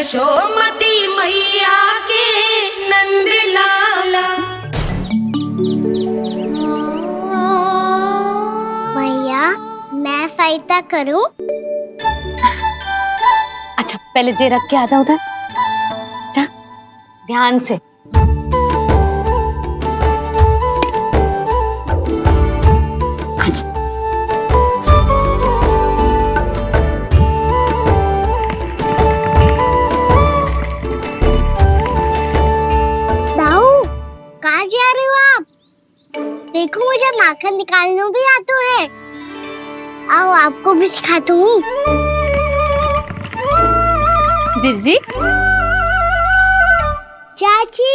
यशोमती मैया के नंद लाला। भैया मैं सहायता करूं? अच्छा पहले जे रख के आ जाओ उधर, जा ध्यान से। दाऊ कहाँ जा रहे हो आप? देखो मुझे माखन निकालना भी आता है। आओ आपको भी सिखाता हूँ। जीजी चाची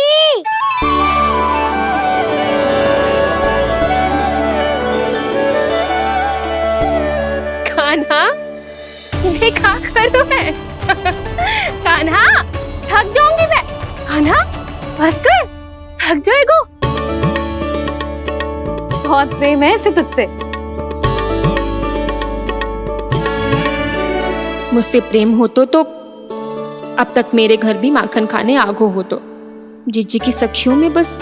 कान्हा ये क्या करो है? कान्हा थक जाऊंगी मैं। कान्हा बस कर, थक जाएगो। बहुत प्रेम है इसे तुझसे। मुझसे प्रेम हो तो अब तक मेरे घर भी माखन खाने आगो हो तो। जीजी की सखियों में बस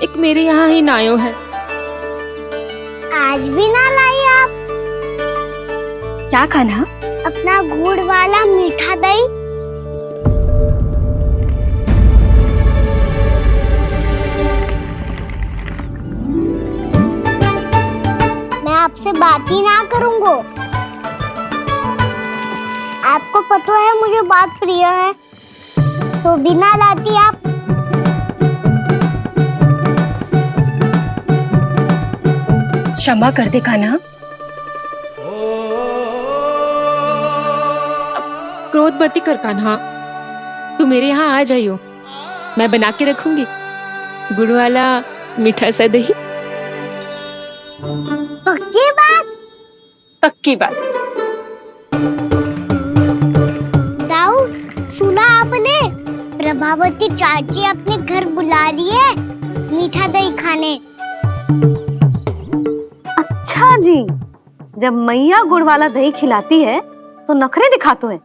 एक मेरे यहाँ ही नायो है। आज भी ना लाई आप? क्या कान्हा? अपना गुड़ वाला मीठा दही। मैं आपसे बात ही ना करूंगा। आपको पता है मुझे बात प्रिय है, तो बिना लाती आप। क्षमा कर दे कान्हा। क्रोध मत कर कान्हा, तू मेरे यहाँ आ जाइयो, मैं बना के रखूंगी गुड़ वाला मीठा सा दही। पक्की बात? पक्की बात। दाऊ सुना आपने? प्रभावती चाची अपने घर बुला रही है मीठा दही खाने। अच्छा जी, जब मैया गुड़ वाला दही खिलाती है तो नखरे दिखाते हैं।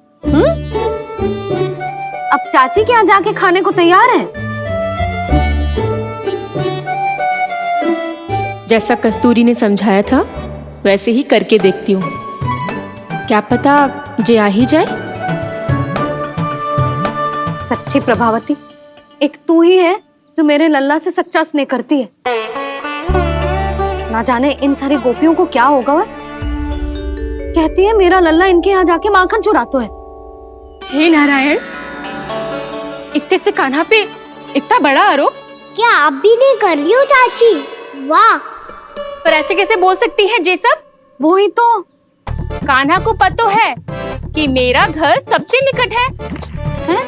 अब चाची के यहाँ जाके खाने को तैयार हैं। जैसा कस्तूरी ने समझाया था वैसे ही करके देखती हूँ, क्या पता जे आ ही जाए। सच्ची प्रभावती, एक तू ही है जो मेरे लल्ला से सच्चा स्नेह करती है। ना जाने इन सारी गोपियों को क्या होगा। वह कहती है मेरा लल्ला इनके यहाँ जाके माखन चुराता है। हे नारायण, इतने से कान्हा पे इतना बड़ा आरोप। क्या आप भी नहीं कर रही हो चाची? वाह, पर ऐसे कैसे बोल सकती है जे सब? वो ही तो। कान्हा को पता है कि मेरा घर सबसे निकट है, हैं?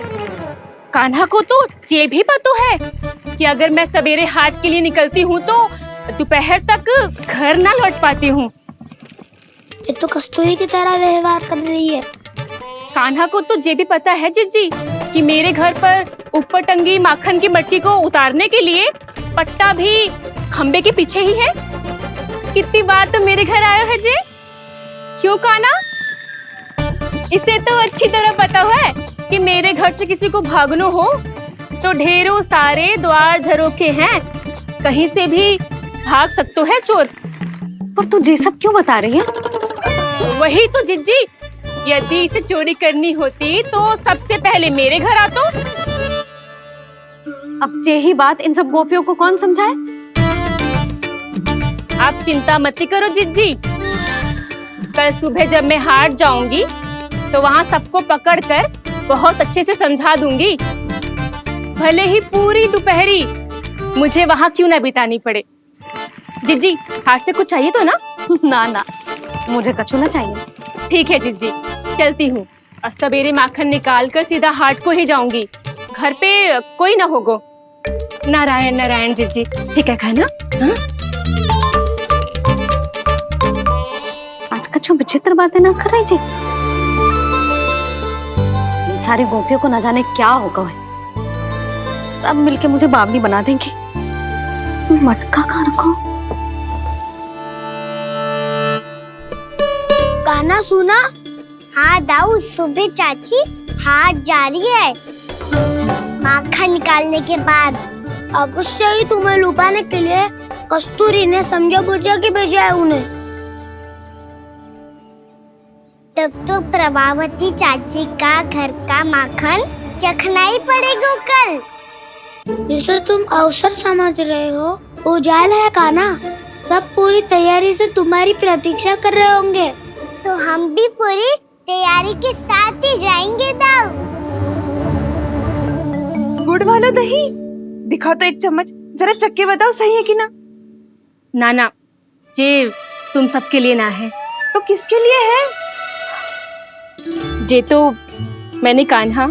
कान्हा को तो ये भी पता है कि अगर मैं सवेरे हाट के लिए निकलती हूँ तो दोपहर तक घर ना लौट पाती हूँ। ये तो कस्तूरी की तरह व्यवहार कर रही है। कान्हा को तो ये भी पता है जीजी कि मेरे घर पर ऊपर टंगी माखन की मटकी को उतारने के लिए पट्टा भी खंबे के पीछे ही है। कितनी बार तो मेरे घर आयो है जी। क्यों कान्हा? इसे तो अच्छी तरह पता है कि मेरे घर से किसी को भागनो हो तो ढेरों सारे द्वार झरोखे हैं, कहीं से भी भाग सकते है चोर। पर तू ये सब क्यों बता रही है? वही तो जिज्जी, यदि इसे चोरी करनी होती तो सबसे पहले मेरे घर आतो। अब यही बात इन सब गोपियों को कौन समझाए? आप चिंता मत करो जिज्जी, कल सुबह जब मैं हाट जाऊंगी तो वहाँ सबको पकड़कर बहुत अच्छे से समझा दूंगी, भले ही पूरी दोपहरी मुझे वहाँ क्यों ना बितानी पड़े। जिज्जी हाट से कुछ चाहिए तो ना? ना ना, मुझे कछु ना चाहिए। ठीक है जिज्जी, चलती हूँ और सवेरे माखन निकाल कर सीधा हाट को ही जाऊंगी, घर पे कोई ना होगो। नारायण नारायण जिज्जी, ठीक है खाना? हाँ? आज कछु विचित्र बातें ना कर रही जी। इन सारी गोपियों को न जाने क्या होगा है। सब मिलके मुझे बावली बना देंगे। मटका कहाँ रखो? गाना सुना? हाँ दाऊ, सुबह चाची हाथ जारी है माखन निकालने के बाद। अवश्य ही तुम्हें लुभाने के लिए कस्तूरी ने समझा बुझा के भेजा है उन्हें। तब तो प्रभावती चाची का घर का माखन चखना ही पड़ेगा कल। जिसे तुम अवसर समझ रहे हो उजाल है कान्हा। सब पूरी तैयारी से तुम्हारी प्रतीक्षा कर रहे होंगे। तो हम भी पूरी तैयारी के साथ ही जाएंगे दाऊ। गुड़ वाला दही दिखाओ तो एक चम्मच, जरा चख के बताओ सही है कि ना। ना जे तुम सबके लिए ना है। तो किसके लिए है? जे तो मैंने कान्हा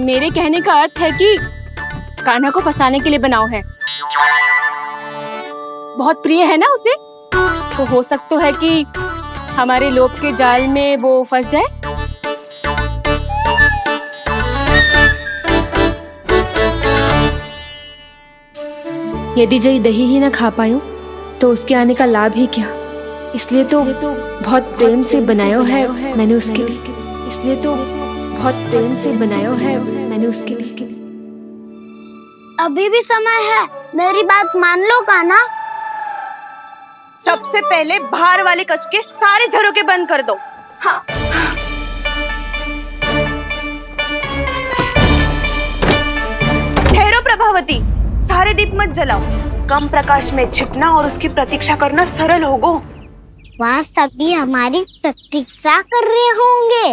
मेरे कहने का अर्थ है कि कान्हा को फंसाने के लिए बनाओ है। बहुत प्रिय है ना उसे, तो हो सकता है कि हमारे लोभ के जाल में वो फंस जाए। यदि जय दही ही ना खा पायो तो उसके आने का लाभ ही क्या। इसलिए तो बहुत प्रेम से बनायो है मैंने उसके लिए। इसलिए तो बहुत प्रेम से बनायो है मैंने उसके लिए। अभी भी समय है, मेरी बात मान लो कान्हा। सबसे पहले बाहर वाले कच के सारे झरोके बंद कर दो। हाँ। ठहरो प्रभावती, सारे दीप मत जलाओ। कम प्रकाश में छिपना और उसकी प्रतीक्षा करना सरल होगो। वहाँ सभी हमारी प्रतीक्षा कर रहे होंगे,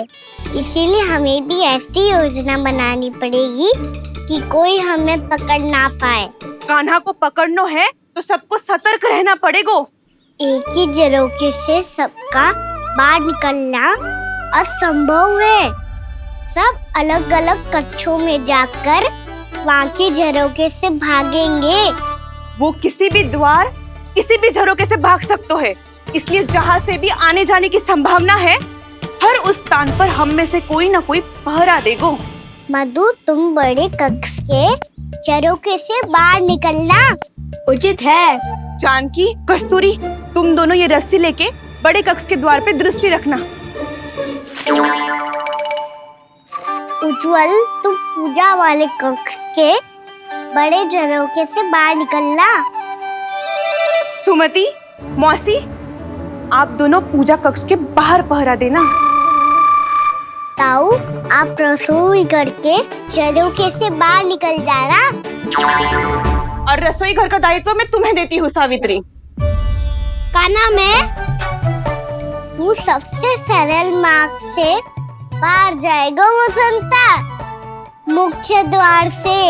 इसीलिए हमें भी ऐसी योजना बनानी पड़ेगी कि कोई हमें पकड़ ना पाए। कान्हा को पकड़ना है तो सबको सतर्क रहना पड़ेगा। एक ही झरोखे से सबका बाहर निकलना असंभव है। सब अलग अलग कक्षों में जाकर वहाँ के झरोखे से भागेंगे। वो किसी भी द्वार, किसी भी झरोखे से भाग सकते है, इसलिए जहाँ से भी आने जाने की संभावना है, हर उस स्थान पर हम में से कोई ना कोई पहरा देगो। मधु, तुम बड़े कक्ष के झरोखे से बाहर निकलना उचित है। जानकी, कस्तूरी, तुम दोनों ये रस्सी लेके बड़े कक्ष के द्वार पे दृष्टि रखना। उज्जवल, तुम पूजा वाले कक्ष के बड़े झरोखे से बाहर निकलना। सुमति, मौसी, आप दोनों पूजा कक्ष के बाहर पहरा देना। ताऊ, आप रसोई करके झरोखे से बाहर निकल जाना। और रसोई घर का दायित्व मैं तुम्हें देती हूँ सावित्री। कान्हा, मैं तू सबसे सरल मार्ग से बाहर जाएगा वसंता, मुख्य द्वार से।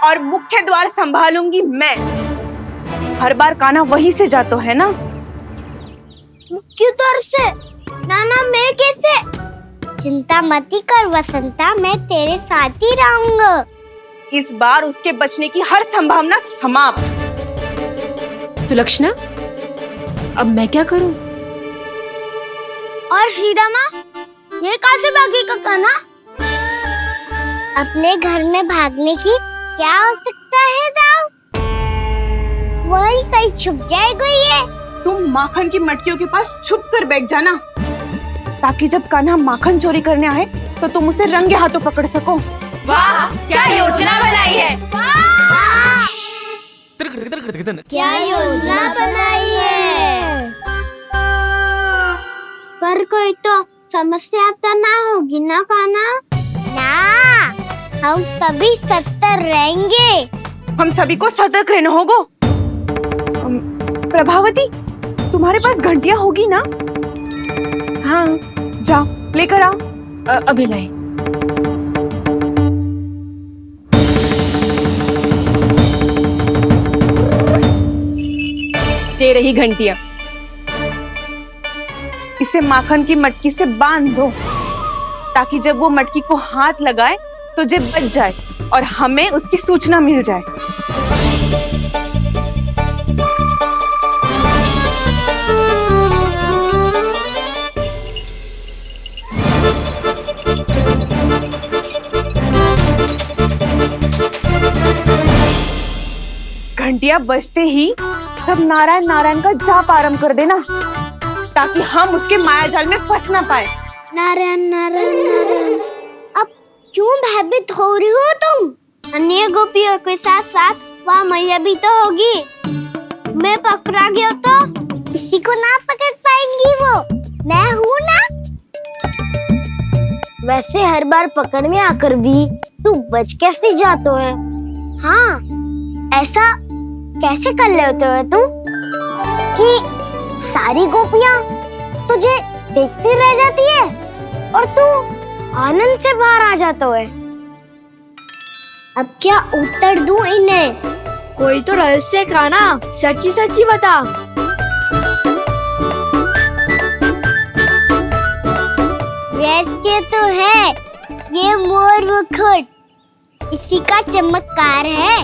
और मुख्य द्वार संभालूंगी मैं। हर बार कान्हा वहीं से जातो है ना। मुख्य द्वार से? नाना, मैं कैसे? चिंता मत कर वसंता, मैं तेरे साथ ही रहूंगा। इस बार उसके बचने की हर संभावना समाप्त। सुलक्षणा, अब मैं क्या करूं? और सीधा माँ, ये कहाँ से भागेगा कान्हा? अपने घर में भागने की क्या हो सकता है दाऊ? वही कहीं छुप जाएगा ये। तुम माखन की मटकियों के पास छुप कर बैठ जाना, ताकि जब कान्हा माखन चोरी करने आए तो तुम उसे रंगे हाथों पकड़ सको। वाह, क्या योजना बनाई है। क्या योजना बनाई है? पर कोई तो समस्या तो ना होगी ना कान्हा? ना, हम सभी सतर्क रहेंगे। हम सभी को सतर्क रहना होगा। प्रभावती, तुम्हारे पास घंटियां होगी ना? हाँ, जाओ लेकर आओ। अभी लाई। ये रही घंटियां। इसे माखन की मटकी से बांध दो, ताकि जब वो मटकी को हाथ लगाए तो जे बच जाए और हमें उसकी सूचना मिल जाए। घंटियां बजते ही सब नारायण नारायण का जाप आरंभ कर देना, ताकि हम उसके माया जाल में फंस ना पाए। नारायण नारायण नारायण। अब क्यों भयभीत हो रही हो तुम? अन्य गोपियों के साथ साथ वहाँ मैया भी तो होगी। मैं पकड़ा गया तो किसी को ना पकड़ पाएंगी वो, मैं हूँ ना। वैसे हर बार पकड़ने आकर भी तू बच कैसे जाता है? हाँ, ऐसा कैसे कर लेते हो तू कि सारी गोपियाँ तुझे देखती रह जाती है और तू आनंद से बाहर आ जाता है? अब क्या उत्तर दूं इन्हें? कोई तो रहस्य का ना, सच्ची सच्ची बता। रहस्य तो है, ये मोर मुकुट इसी का चमत्कार है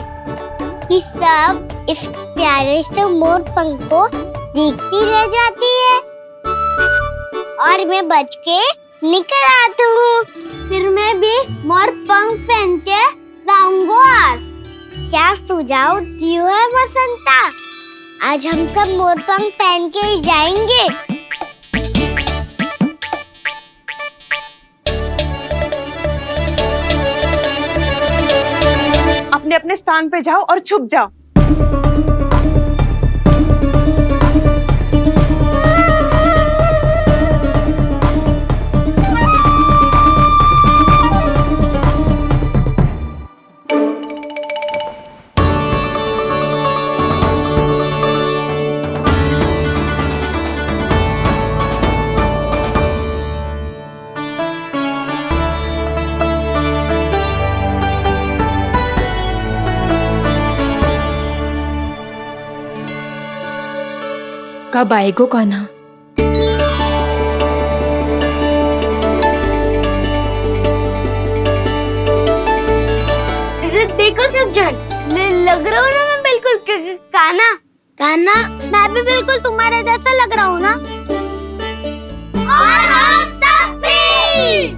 कि सब इस प्यारे से मोर पंख को देखती रह जाती है और मैं बच के निकल आता हूँ। फिर मैं भी मोर पंख पहन के गाऊंगा। क्या सुझाव दियो है बसंता? आज हम सब मोर पंख पहन के ही जाएंगे। अपने अपने स्थान पे जाओ और छुप जाओ। कब आएगो कान्हा? देखो सब जन, लग रहा हूँ ना मैं बिल्कुल कान्हा। कान्हा, मैं भी बिल्कुल तुम्हारे जैसा लग रहा हूँ ना? और हम सब भी।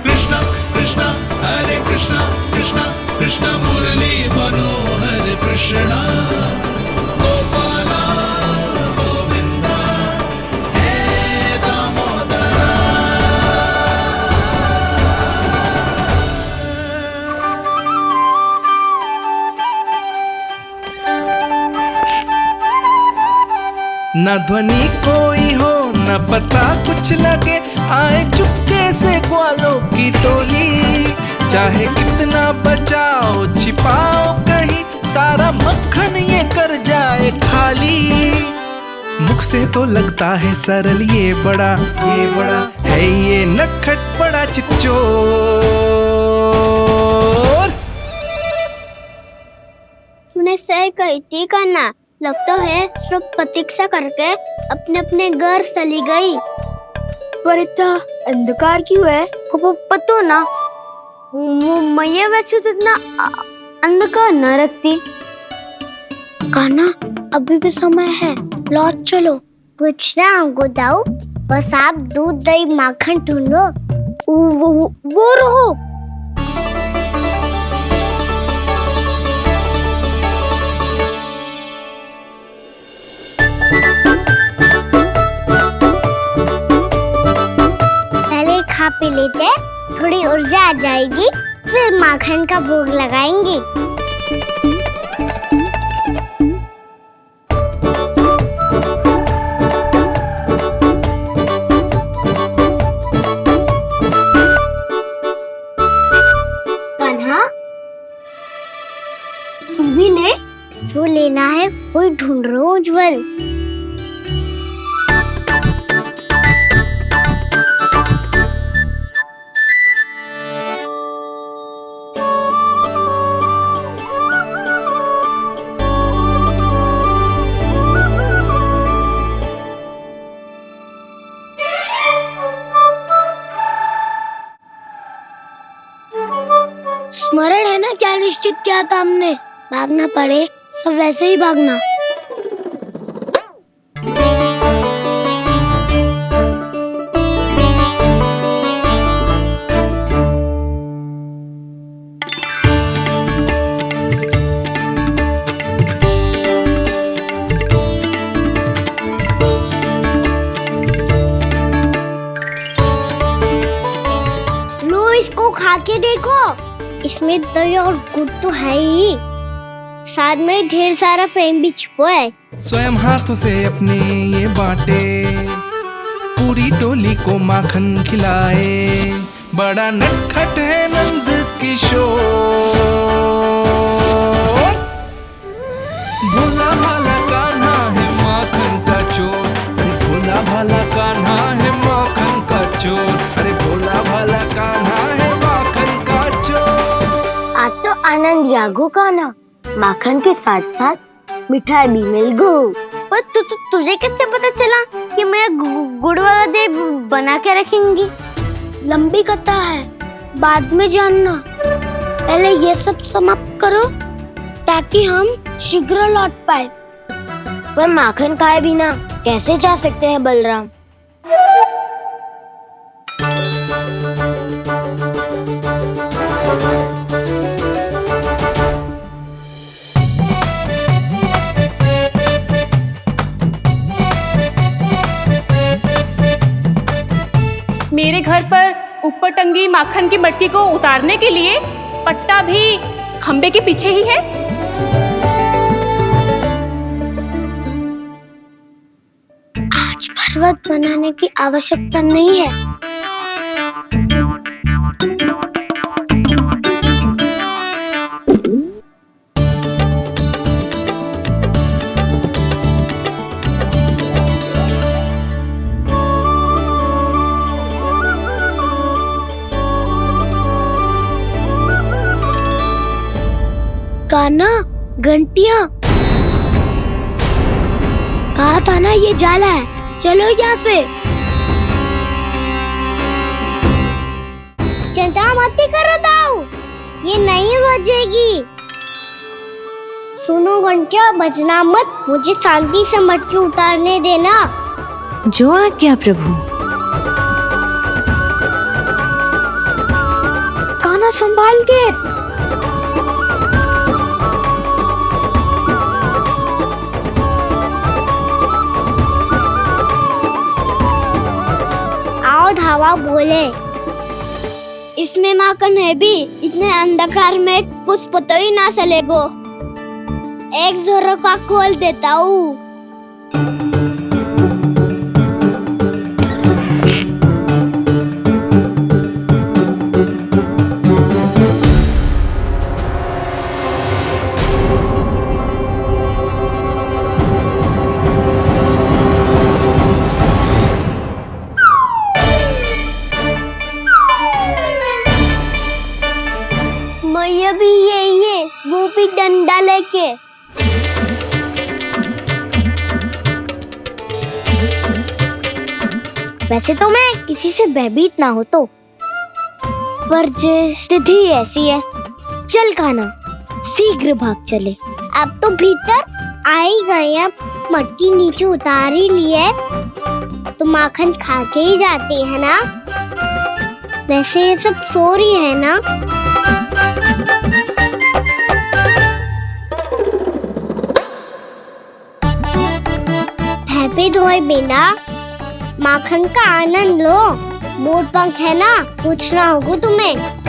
कृष्णा कृष्णा हरे कृष्णा कृष्णा कृष्णा मुरली मनोहर कृष्णा गोपाला गोविंदा हे दामोदरा। न ध्वनि कोई हो न पता कुछ लगे, आए चुपके से ग्वालों की टोली। चाहे कितना बचाओ छिपाओ कहीं, सारा मक्खन ये कर जाए खाली। मुख से तो लगता है सरल, ये बड़ा है ये नटखट बड़ा चिकचोर। तूने सही कही थी कान्हा, लगता है सब प्रतीक्षा करके अपने अपने घर चली गई। पर इतना अंधकार क्यों है? पतो ना, मैया वैसे तो इतना अंधकार न रखती। कान्हा, अभी भी समय है, लौट चलो। कुछ ना हमको दाऊ, बस आप दूध दही माखन ढूंढो। वो रहो। पहले खा पी लेते, थोड़ी ऊर्जा आ जाएगी, फिर माखन का भोग लगाएंगे। कान्हा, तू भी ले, जो लेना है वो ढूंढ रहा हूँ उज्जवल। स्मरण है ना क्या निश्चित किया था हमने? भागना पड़े सब वैसे ही भागना। खा के देखो, इसमें दही और गुड़ तो है ही, साथ में ढेर सारा प्रेम भी छुपा है। स्वयं हाथों से अपने ये बांटे, पूरी टोली को माखन खिलाए, बड़ा नटखट है नंद किशोर। भोला भाला कान्हा है माखन का चोर, अरे भोला भाला कान्हा है माखन का चोर, अरे भोला भाला कान्हा है माखन का चोर। आज तो आनंद यागो का ना, माखन के साथ साथ मिठाई भी मिल गई। पर तुझे कैसे पता चला कि मैं गुड़ वाला दही बना के रखेंगी? लंबी कथा है, बाद में जानना। पहले ये सब समाप्त करो ताकि हम शीघ्र लौट पाए। पर माखन खाए बिना कैसे जा सकते हैं बलराम? मेरे घर पर ऊपर टंगी माखन की मटकी को उतारने के लिए पट्टा भी खंबे के पीछे ही है। आज पर्वत बनाने की आवश्यकता नहीं है। कान्हा, घंटियां, कहा था ना ये जाला है, चलो यहाँ से। चिंता मत करो दाऊ, ये नहीं बजेगी। सुनो घंटिया, बजना मत, मुझे शांति से मटकी उतारने देना। जो आज्ञा प्रभु। कान्हा संभाल के। धावा बोले, इसमें माखन है भी, इतने अंधकार में कुछ पता ही ना चलेगो। एक जोरों का खोल देता हूँ। भी ये वो भी डंडा लेके। वैसे तो मैं किसी से भयभीत ना हो तो, पर स्थिति ऐसी है। चल कान्हा, शीघ्र भाग चले। अब तो भीतर आ ही गए हैं, मटकी नीचे उतार ही लिए, तो माखन खा के ही जाते हैं ना। वैसे ये सब सो रही है ना। पे धोए बिना माखन का आनंद लो। मोट पंख है ना, पूछना होगा तुम्हें।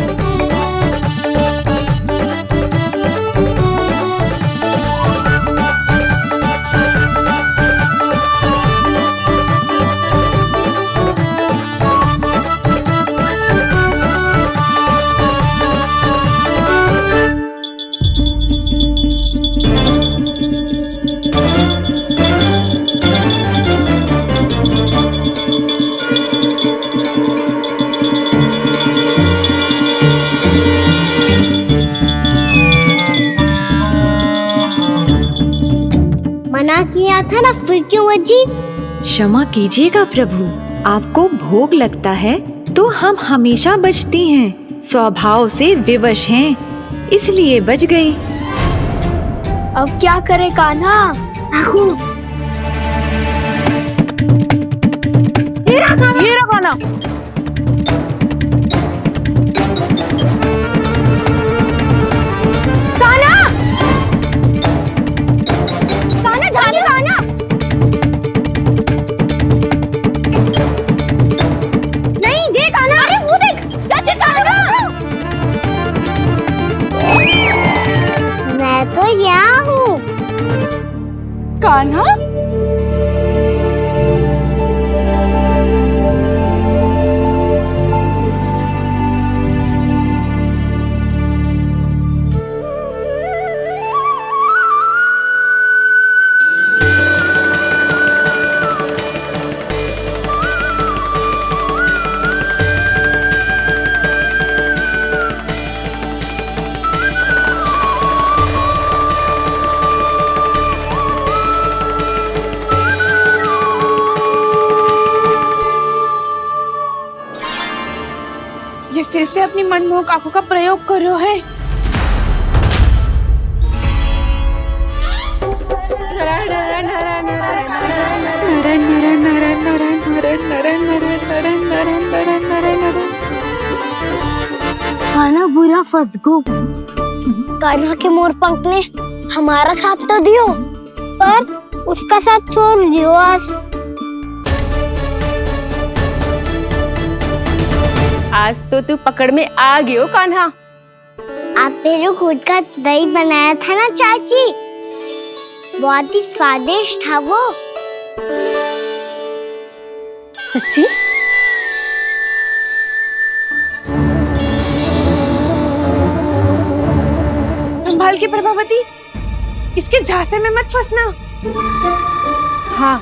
मना किया था ना, फिर क्यों अजी? क्षमा कीजिएगा प्रभु, आपको भोग लगता है तो हम हमेशा बचती हैं, स्वभाव से विवश हैं, इसलिए बच गई। अब क्या करे कान्हा? ये रखो ना। कान्हा, ये फिर से अपनी मनमोहक आंखों का प्रयोग कर रहे है। कान्हा बुरा फंस गो। कान्हा के मोर पंख ने हमारा साथ तो दियो, पर उसका साथ छोड़ दियो आज। आज तो तू पकड़ में आ गई हो कान्हा। आपने जो खुद का दही बनाया था ना चाची, बहुत ही स्वादिष्ट था वो। सच्ची? संभाल के प्रभावती, इसके झांसे में मत फंसना। हाँ।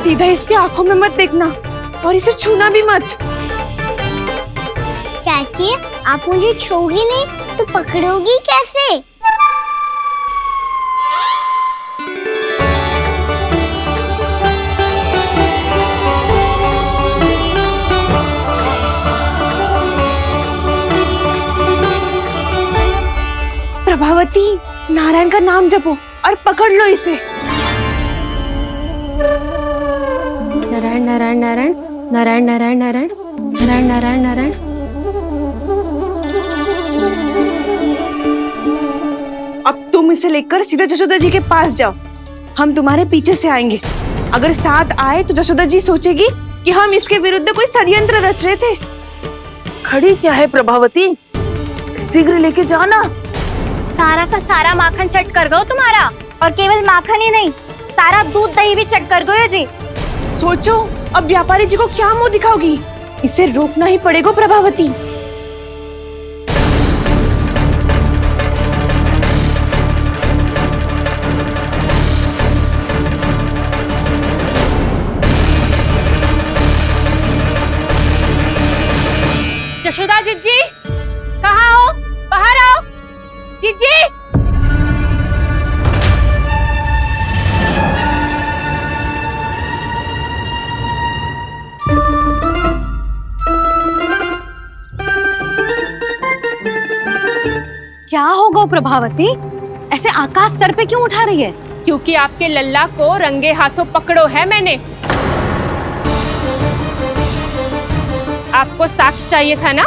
सीधा इसके आंखों में मत देखना और इसे छूना भी मत। चाची, आप मुझे छोगी नहीं तो पकड़ोगी कैसे? प्रभावती, नारायण का नाम जपो और पकड़ लो इसे। नारायण नारायण नारायण नारायण नारायण नारायण नारायण नारायण नारायण। अब तुम इसे लेकर सीधा जशोदा जी के पास जाओ, हम तुम्हारे पीछे से आएंगे। अगर साथ आए तो जशोदा जी सोचेगी कि हम इसके विरुद्ध कोई षड्यंत्र रच रहे थे। खड़ी क्या है प्रभावती, शीघ्र लेके जाना। सारा का सारा माखन चट कर गयो तुम्हारा, और केवल माखन ही नहीं, सारा दूध दही भी चट कर गयो जी। सोचो अब व्यापारी जी को क्या मुंह दिखाओगी। इसे रोकना ही पड़ेगा प्रभावती। जशोदा जीजी, कहाँ हो? बाहर आओ जीजी। क्या होगा प्रभावती, ऐसे आकाश सर पे क्यों उठा रही है? क्योंकि आपके लल्ला को रंगे हाथों पकड़ो है मैंने। आपको साक्ष्य चाहिए था ना,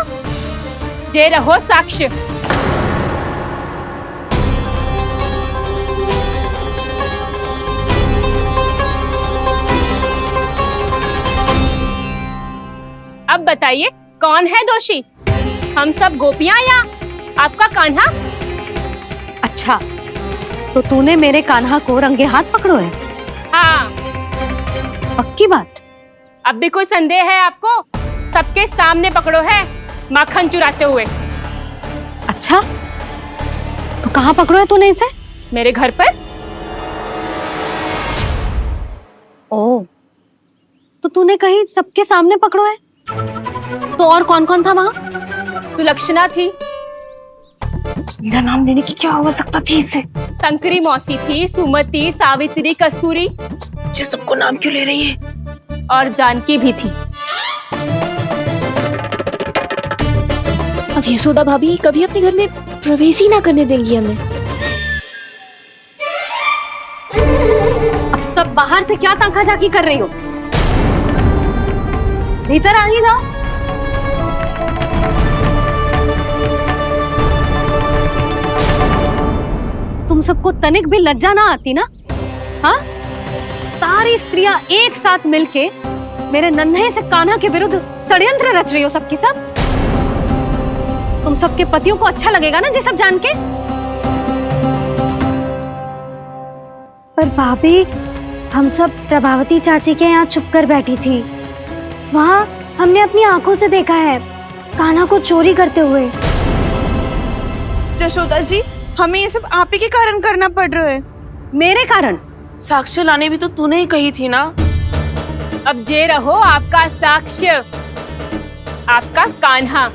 जे रहो साक्ष्य। अब बताइए कौन है दोषी, हम सब गोपियां या आपका कान्हा? अच्छा, तो तूने मेरे कान्हा को रंगे हाथ पकड़ो है? हाँ। पक्की बात? अब भी कोई संदेह है आपको? सबके सामने पकड़ो है माखन चुराते हुए। अच्छा, तो कहाँ पकड़ो है तूने इसे? मेरे घर पर। ओ, तो तूने कहीं सबके सामने पकड़ो है? तो और कौन कौन था वहाँ? सुलक्षणा थी। मेरा नाम लेने की क्या आवश्यकता थी इसे? संकरी मौसी थी, सुमति, सावित्री, कस्तूरी। ये सबको नाम क्यों ले रही है? और जानकी भी थी। अब यशोदा भाभी कभी अपने घर में प्रवेश ही ना करने देंगी हमें। अब सब बाहर से क्या ताका झाकी कर रही हो? भीतर आ ही जाओ। तुम सबको तनिक भी लज्जा ना आती ना हाँ, सारी स्त्रियां एक साथ मिलके मेरे नन्हे से कान्हा के विरुद्ध षड्यंत्र रच रही हो सबकी सब। तुम सबके पतियों को अच्छा लगेगा ना ये सब जान के? पर भाभी, हम सब प्रभावती चाची के यहाँ छुप कर बैठी थी। वहाँ हमने अपनी आंखों से देखा है कान्हा को चोरी करते हुए। जशोदा जी, हमें ये सब आप ही के कारण करना पड़ रहा है। मेरे कारण? साक्ष्य लाने भी तो तूने ही कही थी ना। अब जे रहो आपका साक्ष्य, आपका कान्हा।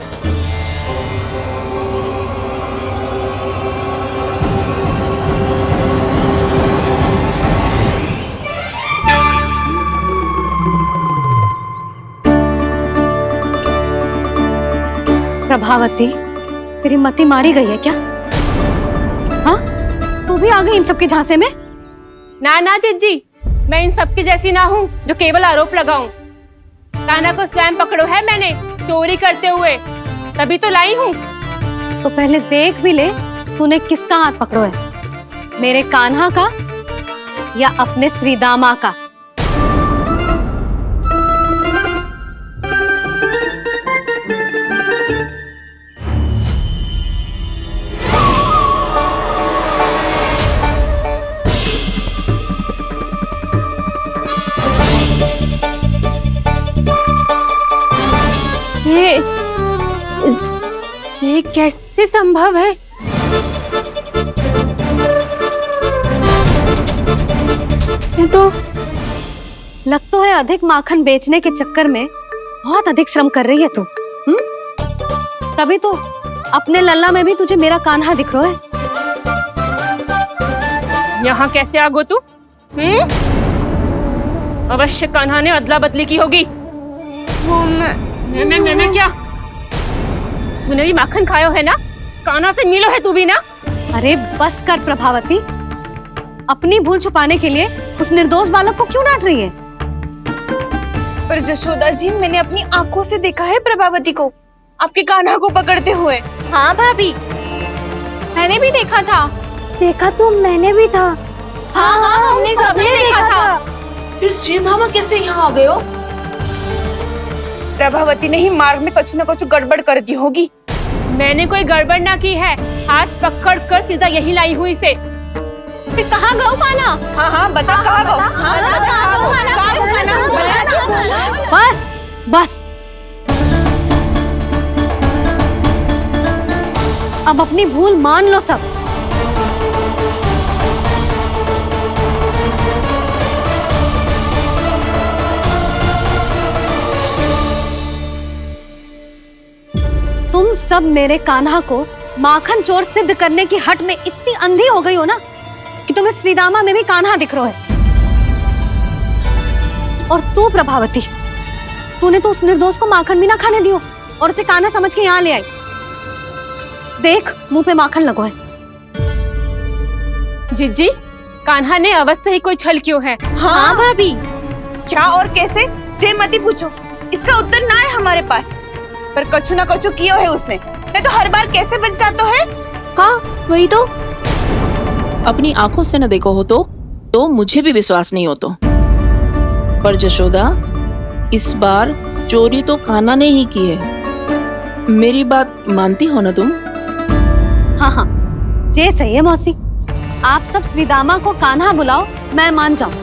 प्रभावती, तेरी मति मारी गई है क्या? हाँ, तू भी आ गई इन सबके झांसे में? ना ना जिज्जी, मैं इन सबकी जैसी ना हूँ जो केवल आरोप लगाऊं। कान्हा को स्वयं पकड़ो है मैंने चोरी करते हुए, तभी तो लाई हूँ। तो पहले देख भी ले तूने किसका हाथ पकड़ो है, मेरे कान्हा का या अपने श्रीदामा का? ये कैसे संभव है? ये तो लग तो है अधिक माखन बेचने के चक्कर में बहुत अधिक श्रम कर रही है तू। तभी तो अपने लल्ला में भी तुझे मेरा कान्हा दिख रहा है। यहाँ कैसे आ गो तू? अवश्य कान्हा ने अदला बदली की होगी। मैं क्या? तूने भी माखन खायो है ना? कान्हा से मिलो है तू भी ना? अरे बस कर प्रभावती, अपनी भूल छुपाने के लिए उस निर्दोष बालक को क्यों डांट रही है? पर जशोदा जी, मैंने अपनी आंखों से देखा है प्रभावती को आपके कान्हा को पकड़ते हुए। हाँ भाभी, मैंने भी देखा था। देखा तो मैंने भी था। हाँ हाँ, हमने सबने देखा था। फिर श्रीधामा कैसे यहाँ आ गए हो? प्रभावती ने ही मार्ग में कुछ न कुछ गड़बड़ कर दी होगी। मैंने कोई गड़बड़ ना की है, हाथ पकड़ कर सीधा यही लाई हुई से। फिर कहाँ गौ कान्हा? हाँ हाँ, बता कहाँ गौ? हाँ बता कहाँ गौ? कहाँ गौ कान्हा? बता ना। बस बस, अब अपनी भूल मान लो सब। तुम सब मेरे कान्हा को माखन चोर सिद्ध करने की हट में इतनी अंधी हो गई हो ना कि तुम्हें श्रीदामा में भी कान्हा दिख रहा है। और तू प्रभावती, तूने तो उस निर्दोष को माखन भी ना खाने दियो और उसे कान्हा समझ के यहाँ ले आई। देख, मुंह पे माखन लगो है। जिज्जी, कान्हा ने अवश्य ही कोई छल क्यों है। हाँ भाभी, क्या और कैसे? जे मती पूछो, इसका उत्तर ना है हमारे पास। पर कछु ना कछु किया है उसने, नहीं तो हर बार कैसे बच जाता है। हाँ वही तो, अपनी आंखों से न देखो हो तो मुझे भी विश्वास नहीं हो तो। पर जशोदा, इस बार चोरी तो कान्हा ने ही की है। मेरी बात मानती हो ना तुम? हाँ हाँ, जे सही है मौसी। आप सब श्रीदामा को कान्हा बुलाओ, मैं मान जाऊं।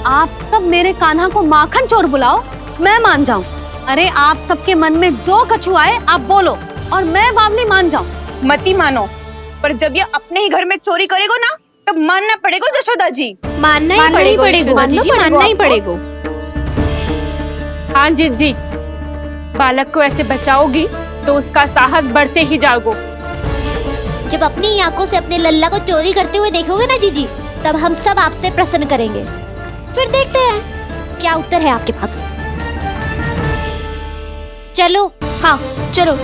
आप सब मेरे कान्हा को माखन चोर बुलाओ, मैं मान जाऊं। अरे आप सबके मन में जो कछु आए आप बोलो और मैं बावली मान जाऊं। मती मानो, पर जब ये अपने ही घर में चोरी करेगा ना, तब मानना पड़ेगा जशोदा जी। मानना ही पड़ेगा। हाँ जिज्जी, बालक को ऐसे बचाओगी तो उसका साहस बढ़ते ही जाओगे। जब अपनी आंखों से अपने लल्ला को चोरी करते हुए देखोगे ना जीजी, तब हम सब आपसे प्रसन्न करेंगे। फिर देखते हैं क्या उत्तर है आपके पास। चलो। हाँ चलो।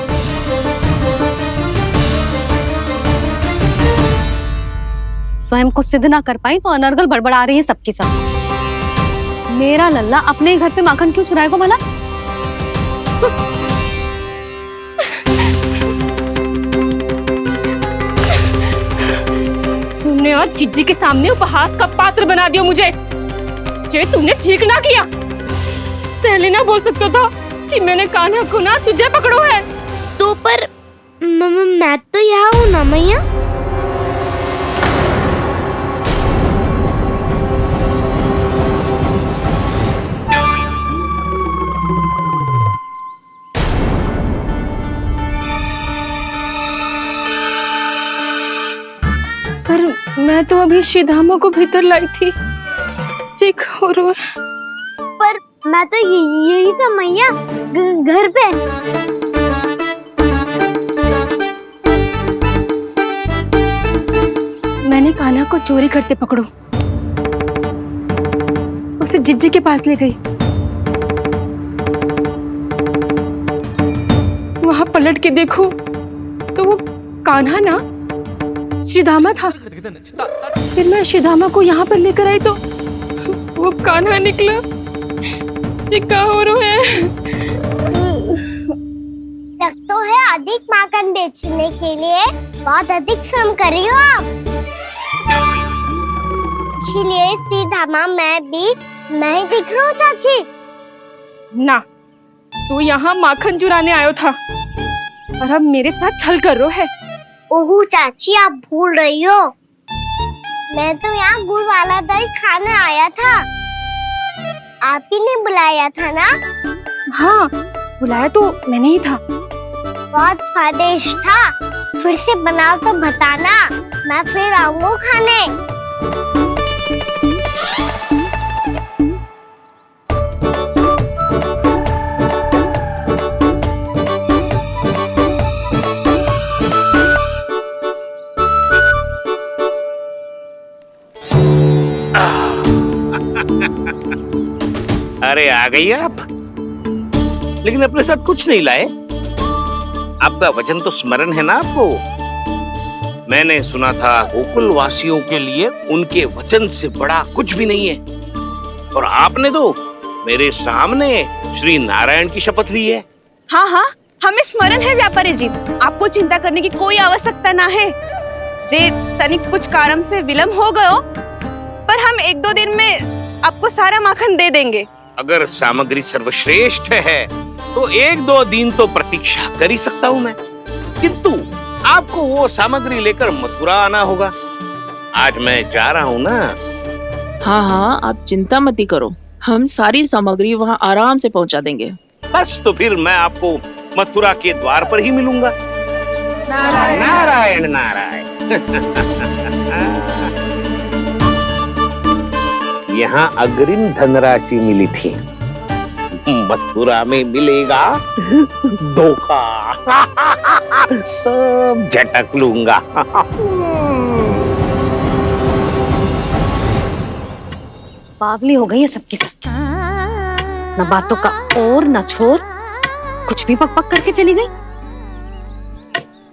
स्वयं को सिद्ध ना कर पाई तो अनर्गल बड़बड़ा रही है सबकी सब। मेरा लल्ला अपने घर पे माखन क्यों चुराएगा भला? तुमने तुमने आज जिज्जी के सामने उपहास का पात्र बना दिया मुझे। ये तुमने ठीक ना किया। पहले ना बोल सकता था कि मैंने कान्हा को ना तुझे पकड़ो है। तो पर मैं तो यहाँ हूँ ना मैया। पर मैं तो अभी श्रीधामा को भीतर लाई थी। चेक हो रहा है। पर मैं तो यही था मैया, घर पे। मैंने कान्हा को चोरी करते पकड़ो, उसे जिज्जी के पास ले गई। वहां पलट के देखो तो वो कान्हा ना श्रीधामा था। फिर मैं श्रीधामा को यहाँ पर लेकर आई तो वो कान्हा निकला। ये क्या हो रहा है? लग तो है अधिक माखन बेचने के लिए बहुत अधिक श्रम कर रही हो आप। इसलिए सीधामा मैं ही दिख रहा हूँ चाची। ना, तू यहाँ माखन चुराने आयो था और अब मेरे साथ छल कर रो है। ओह चाची, आप भूल रही हो, मैं तो यहाँ गुड़ वाला दही खाने आया था। आप ही ने बुलाया था ना? हाँ, बुलाया तो मैंने ही था। बहुत स्वादिष्ट था। फिर से बनाओ तो बताना, मैं फिर आऊंगा खाने। अरे आ गई आप, लेकिन अपने साथ कुछ नहीं लाए। आपका वचन तो स्मरण है ना आपको? मैंने सुना था गोकुल वासियों के लिए उनके वचन से बड़ा कुछ भी नहीं है। और आपने तो मेरे सामने श्री नारायण की शपथ ली है। हाँ हाँ, हमें स्मरण है व्यापारी जी। आपको चिंता करने की कोई आवश्यकता ना है। जे तनिक कुछ कारण से विलंब हो गयो, पर हम 1-2 दिन में आपको सारा माखन दे देंगे। अगर सामग्री सर्वश्रेष्ठ है तो 1-2 दिन तो प्रतीक्षा कर ही सकता हूँ मैं, किंतु आपको वो सामग्री लेकर मथुरा आना होगा। आज मैं जा रहा हूँ ना। हाँ हाँ, आप चिंता मत करो, हम सारी सामग्री वहाँ आराम से पहुँचा देंगे। बस तो फिर मैं आपको मथुरा के द्वार पर ही मिलूंगा। नारायण नारायण। यहाँ अग्रिम धनराशि मिली थी, मथुरा में मिलेगा धोखा। सब झटक लूंगा। बावली हो गई है सबकी सब। न बातों का और न छोर, कुछ भी पक पक करके चली गई।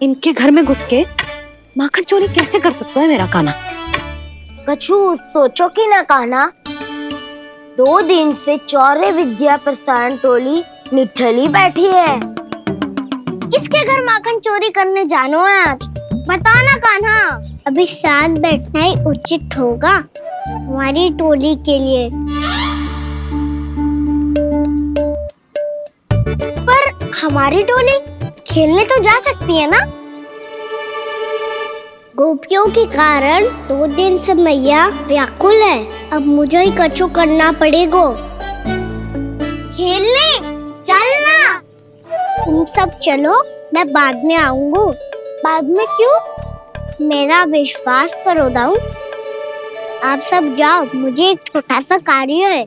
इनके घर में घुस के माखन चोरी कैसे कर सकता है मेरा कान्हा? कछु सोचो कि ना कान्हा, 2 दिन से चौर्य विद्या प्रसारण टोली निठली बैठी है। किसके घर माखन चोरी करने जानो है आज? बता ना कान्हा। अभी साथ बैठना ही उचित होगा हमारी टोली के लिए। पर हमारी टोली खेलने तो जा सकती है ना? गोपियों के कारण 2 दिन से मैया व्याकुल है। अब मुझे ही कछु करना पड़ेगा। खेलने चलना। तुम सब चलो, मैं बाद में आऊंगा। बाद में क्यों? मेरा विश्वास करो दाऊ। आप सब जाओ, मुझे एक छोटा सा कार्य है।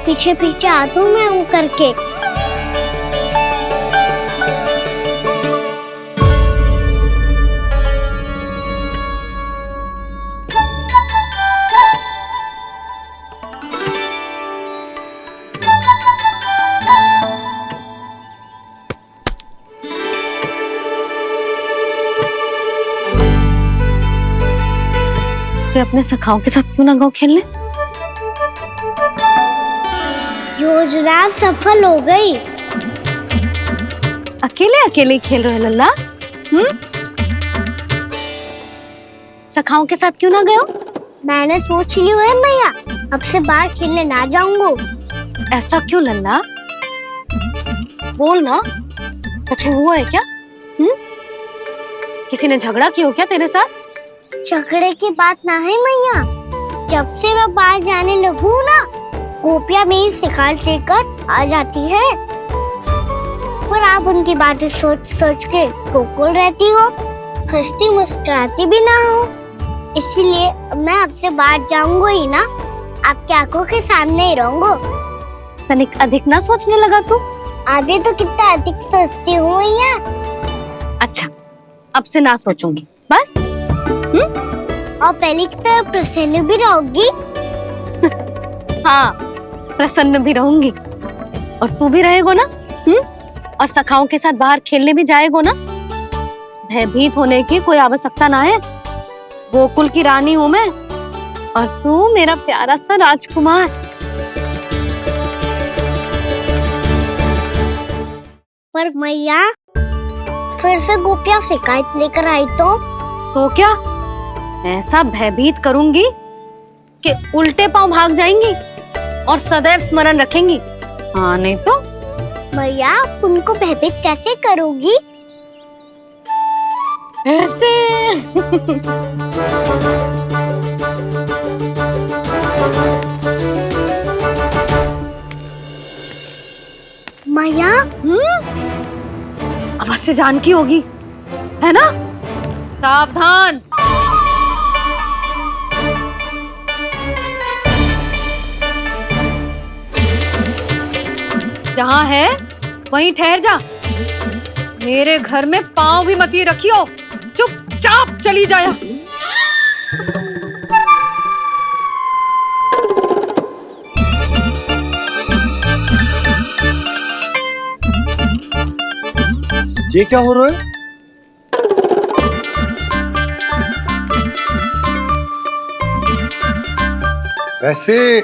पीछे पीछे आता हूँ मैं करके। अपने सखाओं के साथ क्यों ना गाँव खेलने? योजना सफल हो गई। अकेले अकेले खेल रहे लल्ला? सखाओं के साथ क्यों ना गए हो? मैंने सोच लिया है मैया, अब से बाहर खेलने ना जाऊंगा। ऐसा क्यों लल्ला? बोल ना, कुछ हुआ है क्या? किसी ने झगड़ा किया हो क्या तेरे साथ? झगड़े की बात ना है मैया, जब से मैं बाहर जाने लगू ना, गोपियां मेरी शिकार लेकर आ जाती है, पर आप उनकी बातें सोच सोच के गोकुल रहती हो, हंसती मुस्कुराती भी ना हो। इसलिए मैं आपसे बाहर जाऊंगा ही ना, आपकी आंखों के सामने ही रहूंगा। तनिक अधिक ना सोचने लगा तू? आगे तो कितना अधिक सोचती हूँ मैया। अच्छा, अब से ना सोचूंगी बस। और पहले की तरह प्रसन्न भी रहोगी। हाँ, प्रसन्न भी रहूंगी। और तू भी रहेगो ना? और सखाओं के साथ बाहर खेलने भी जाएगो ना? भयभीत होने की कोई आवश्यकता ना है। गोकुल की रानी हूँ मैं, और तू मेरा प्यारा सा राजकुमार। पर मैया, फिर से गोपियां शिकायत लेकर आई तो क्या ऐसा भयभीत करूंगी कि उल्टे पांव भाग जाएंगी और सदैव स्मरण रखेंगी? हाँ नहीं तो? मैया, आप उनको भयभीत कैसे करोगी? ऐसे। मैया, अवश्य जानकी होगी, है ना? सावधान। जहाँ है वहीं ठहर जा। मेरे घर में पाँव भी मत रखियो, चुपचाप चली जाया। ये क्या हो रहा है? वैसे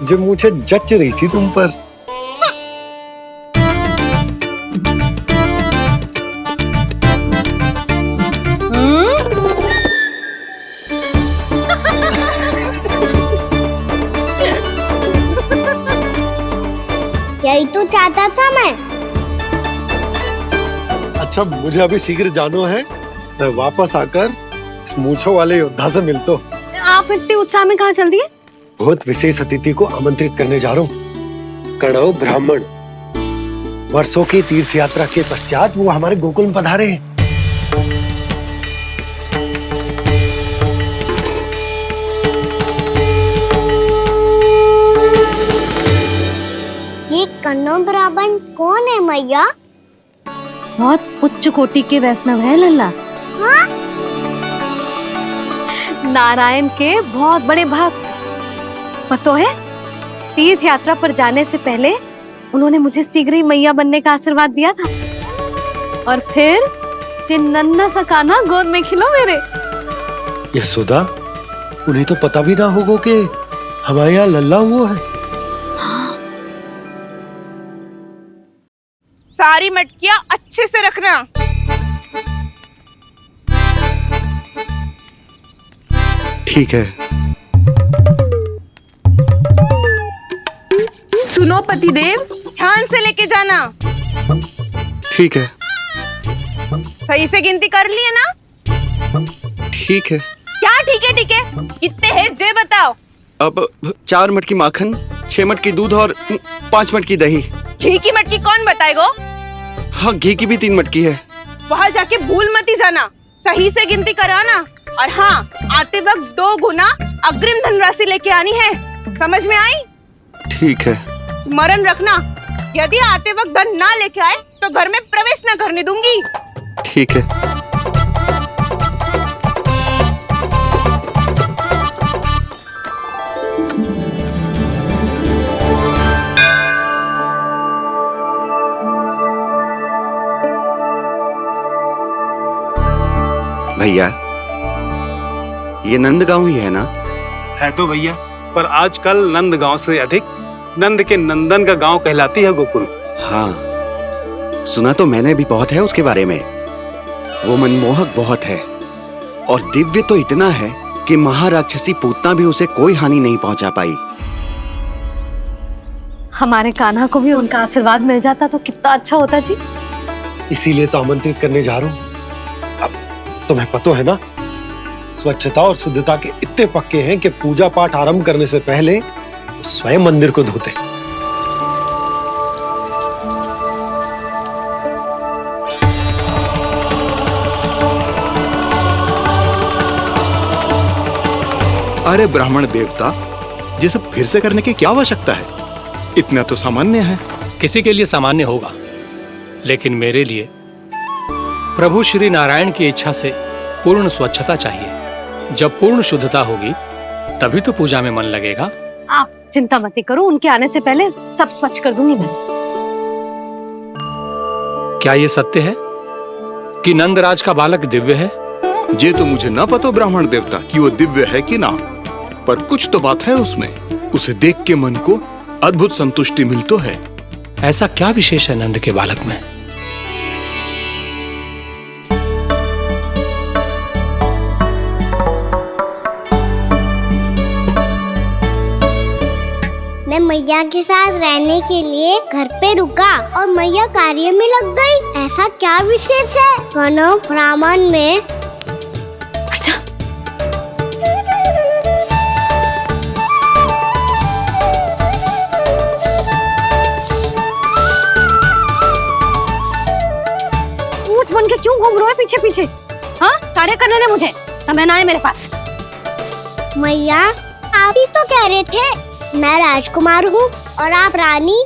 जो मुझे जच रही थी तुम पर। यही तो चाहता था मैं। अच्छा, मुझे अभी शीघ्र जाना है, मैं वापस आकर इस मूंछों वाले योद्धा से मिलता हूँ। आप इतने उत्साह में कहाँ चल दिए? बहुत विशेष अतिथि को आमंत्रित करने जा रहा हूँ। कणव ब्राह्मण वर्षों की तीर्थ यात्रा के पश्चात वो हमारे गोकुल में पधारे हैं। ये कन्नौ ब्राह्मण कौन है मैया? बहुत उच्च कोटि के वैष्णव है लल्ला। हाँ? नारायण के बहुत बड़े भक्त। पता है, तीर्थ यात्रा पर जाने से पहले उन्होंने मुझे शीघ्र ही मैया बनने का आशीर्वाद दिया था, और फिर चिन्नन्ना सा कान्हा गोद में खिलो मेरे। यशोदा, उन्हें तो पता भी ना होगा कि हमारे यहाँ लल्ला हुआ है। सारी मटकियां अच्छे से रखना। ठीक है। सुनो पतिदेव, ध्यान से लेके जाना। ठीक है। सही से गिनती कर लिए ना? ठीक है। क्या ठीक है? ठीक है, कितने हैं जे बताओ। अब 4 मटकी माखन, 6 मटकी दूध और 5 मटकी दही। घी की मटकी कौन बताएगो? हाँ, घी की भी 3 मटकी है। वहाँ जाके भूल मती जाना, सही से गिनती कराना। और हाँ, आते वक्त 2 गुना अग्रिम धनराशि लेके आनी है, समझ में आई? ठीक है। स्मरण रखना, यदि आते वक्त धन ना लेके आए तो घर में प्रवेश न करने दूंगी। ठीक है। भैया, ये नंदगांव ही है ना? है तो भैया, पर आजकल नंदगांव से अधिक नंद के नंदन का गांव कहलाती है गोकुल। हाँ, सुना तो मैंने भी बहुत है उसके बारे में। वो मनमोहक बहुत है, और दिव्य तो इतना है कि महाराक्षसी पूतना भी उसे कोई हानि नहीं पहुंचा पाई। हमारे कान्हा को भी उनका आशीर्वाद मिल जाता तो कितना अच्छा होता जी। इसीलिए तो आमंत्रित करने जा रहा हूँ। अब तुम्हें पता है ना, स्वच्छता और शुद्धता के इतने पक्के हैं कि पूजा पाठ आरंभ करने से पहले स्वयं मंदिर को धोते। अरे ब्राह्मण देवता, ये सब फिर से करने की क्या आवश्यकता है? इतना तो सामान्य है। किसी के लिए सामान्य होगा, लेकिन मेरे लिए प्रभु श्री नारायण की इच्छा से पूर्ण स्वच्छता चाहिए। जब पूर्ण शुद्धता होगी तभी तो पूजा में मन लगेगा। आप चिंता मत करो, उनके आने से पहले सब स्वच्छ कर दूंगी मैं। क्या ये सत्य है कि नंदराज का बालक दिव्य है? ये तो मुझे ना पता ब्राह्मण देवता कि वो दिव्य है कि ना, पर कुछ तो बात है उसमें। उसे देख के मन को अद्भुत संतुष्टि मिल तो है। ऐसा क्या विशेष है नंद के बालक में? मैं मैया के साथ रहने के लिए घर पे रुका और मैया कार्य में लग गई। ऐसा क्या विशेष है कौनो ब्राह्मण में? बन के क्यों घूम रहे हो पीछे पीछे? हाँ, कार्य करने दे मुझे, समय ना है मेरे पास। मैया, आप ही तो कह रहे थे मैं राजकुमार हूँ और आप रानी।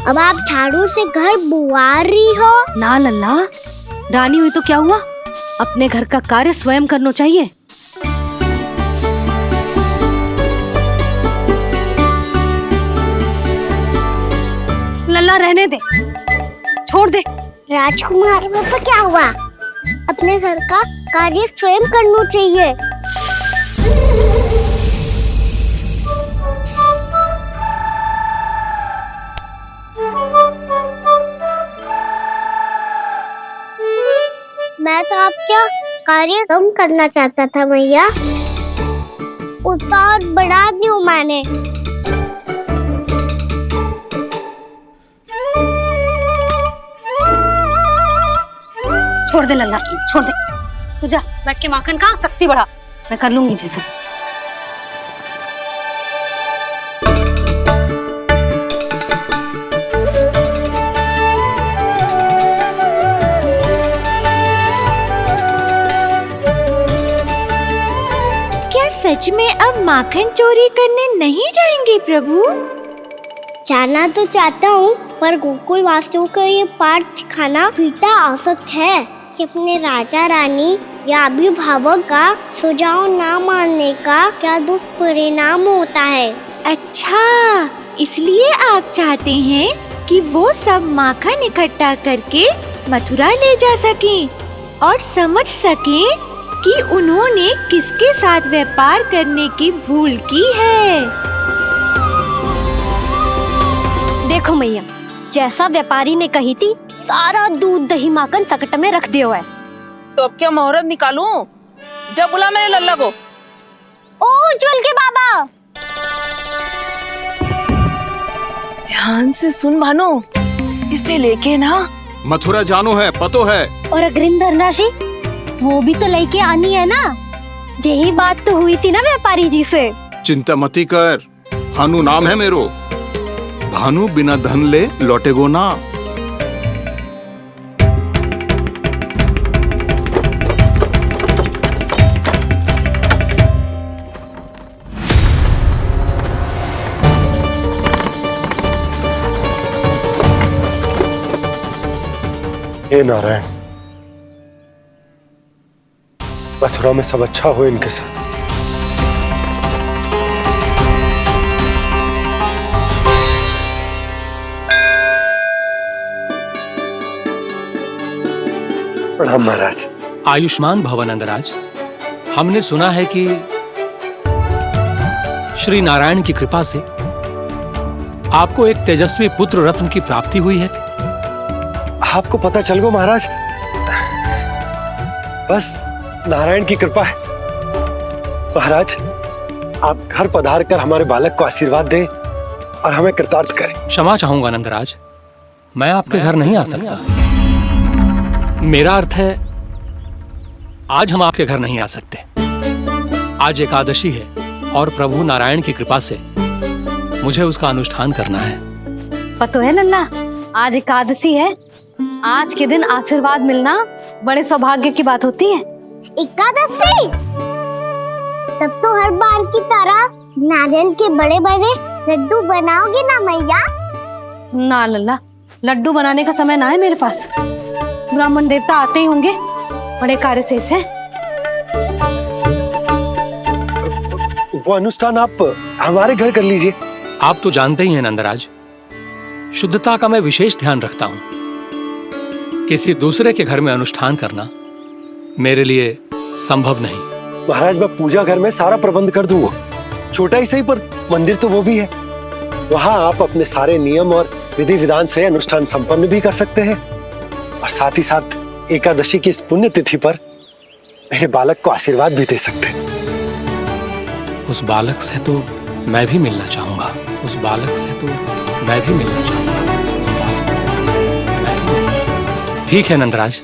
अब आप झाड़ू से घर बुआर रही हो। ना लल्ला, रानी हुई तो क्या हुआ, अपने घर का कार्य स्वयं करना चाहिए। लल्ला रहने दे, छोड़ दे। राजकुमार में तो क्या हुआ, अपने घर का कार्य स्वयं करना चाहिए। मैं तो आपका कार्य कम करना चाहता था मैया, उतना और बढ़ा दूं मैंने। छोड़ दे लल्ला, छोड़ दे। तू जा बैठ के माखन खा, शक्ति बढ़ा, मैं कर लूंगी जैसे। क्या सच में अब माखन चोरी करने नहीं जाएंगे प्रभु? जाना तो चाहता हूँ, पर गोकुल वासियों को ये पाठ सिखाना पिता आवश्यक है कि अपने राजा रानी या अभिभावक का सुझाव ना मानने का क्या दुष्परिणाम होता है। अच्छा, इसलिए आप चाहते हैं कि वो सब माखन इकट्ठा करके मथुरा ले जा सकें और समझ सकें कि उन्होंने किसके साथ व्यापार करने की भूल की है। देखो मैया, जैसा व्यापारी ने कही थी, सारा दूध दही माखन सकट में रख दिया है। तो अब क्या मुहूर्त निकालूं? जब बुला मेरे लल्ला को। ओ उज्जवल के बाबा, ध्यान से सुन भानु, इसे लेके ना मथुरा जानो है, पतो है। और अग्रिम धनराशि वो भी तो लेके आनी है ना। यही बात तो हुई थी ना व्यापारी जी से। चिंता मती कर, भानु नाम है मेरो। भानु बिना धन ले लौटेगो ना। हे नारायण, मथुरा में सब अच्छा हो इनके साथ। प्रणाम महाराज। आयुष्मान भव नंदराज। हमने सुना है कि श्री नारायण की कृपा से आपको एक तेजस्वी पुत्र रत्न की प्राप्ति हुई है। आपको पता चल गो महाराज, बस नारायण की कृपा है। महाराज, आप घर पधार कर हमारे बालक को आशीर्वाद दें और हमें कृतार्थ करें। क्षमा चाहूंगा नंदराज, मैं आपके घर नहीं आ सकता। मेरा अर्थ है आज हम आपके घर नहीं आ सकते। आज एकादशी है और प्रभु नारायण की कृपा से मुझे उसका अनुष्ठान करना है। पता है लल्ला, आज एकादशी है। आज के दिन आशीर्वाद मिलना बड़े सौभाग्य की बात होती है। एकादशी, तब तो हर बार की तरह नारियल के बड़े बड़े लड्डू बनाओगे ना मैया? ना लल्ला, लड्डू बनाने का समय ना है मेरे पास। ब्राह्मण देवता आते ही होंगे, बड़े कार्य शेष हैं। वो अनुष्ठान आप हमारे घर कर लीजिए। आप तो जानते ही हैं नंदराज, शुद्धता का मैं विशेष ध्यान रखता हूं। किसी दूसरे के घर में अनुष्ठान करना मेरे लिए संभव नहीं। महाराज, मैं पूजा घर में सारा प्रबंध कर दूंगा। छोटा ही सही, पर मंदिर तो वो भी है। वहां आप अपने सारे नियम और विधि विधान से अनुष्ठान संपन्न भी कर सकते हैं और साथ ही साथ एकादशी की इस पुण्य तिथि पर मेरे बालक को आशीर्वाद भी दे सकते हैं। उस बालक से तो मैं भी मिलना चाहूंगा। उस बालक से तो मैं भी मिलना चाहूंगा। ठीक है नंदराज,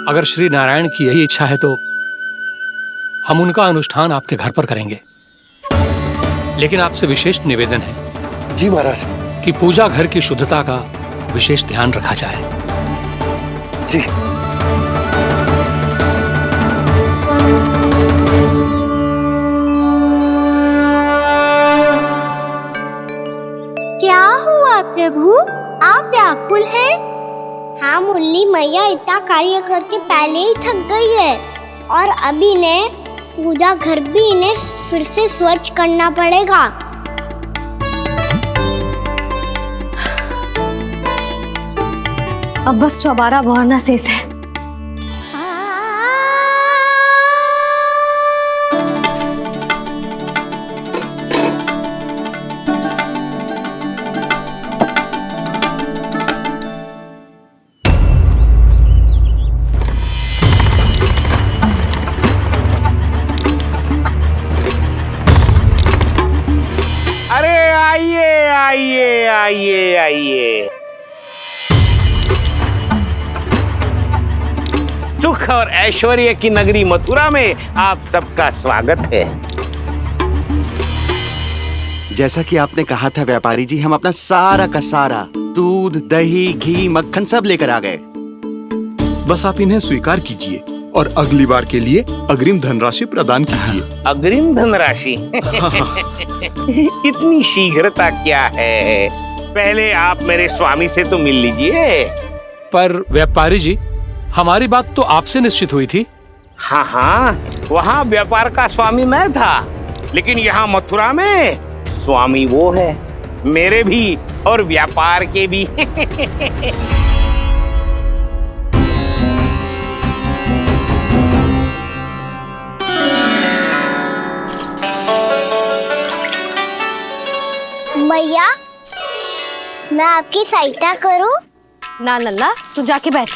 अगर श्री नारायण की यही इच्छा है तो हम उनका अनुष्ठान आपके घर पर करेंगे। लेकिन आपसे विशेष निवेदन है जी महाराज, कि पूजा घर की शुद्धता का विशेष ध्यान रखा जाए। जी। क्या हुआ प्रभु, आप व्याकुल हैं? हाँ मुरली, मैया इतना कार्य करके पहले ही थक गई है और अभी इन्हें पूजा घर भी इन्हें फिर से स्वच्छ करना पड़ेगा। अब बस चौबारा बहारना शेष है। अरे आइए आइए आइए आइए, सुख और ऐश्वर्य की नगरी मथुरा में आप सबका स्वागत है। जैसा कि आपने कहा था व्यापारी जी, हम अपना सारा का सारा दूध, दही, घी, मक्खन सब लेकर आ गए। बस आप इन्हें स्वीकार कीजिए और अगली बार के लिए अग्रिम धनराशि प्रदान कीजिए। अग्रिम धनराशि? इतनी शीघ्रता क्या है? पहले आप मेरे स्वामी से तो मिल लीजिए। पर व्यापारी जी, हमारी बात तो आपसे निश्चित हुई थी। हाँ हाँ, वहाँ व्यापार का स्वामी मैं था, लेकिन यहाँ मथुरा में स्वामी वो है, मेरे भी और व्यापार के भी। मैया, मैं आपकी सहायता करूं? ना लल्ला, तू जाके बैठ।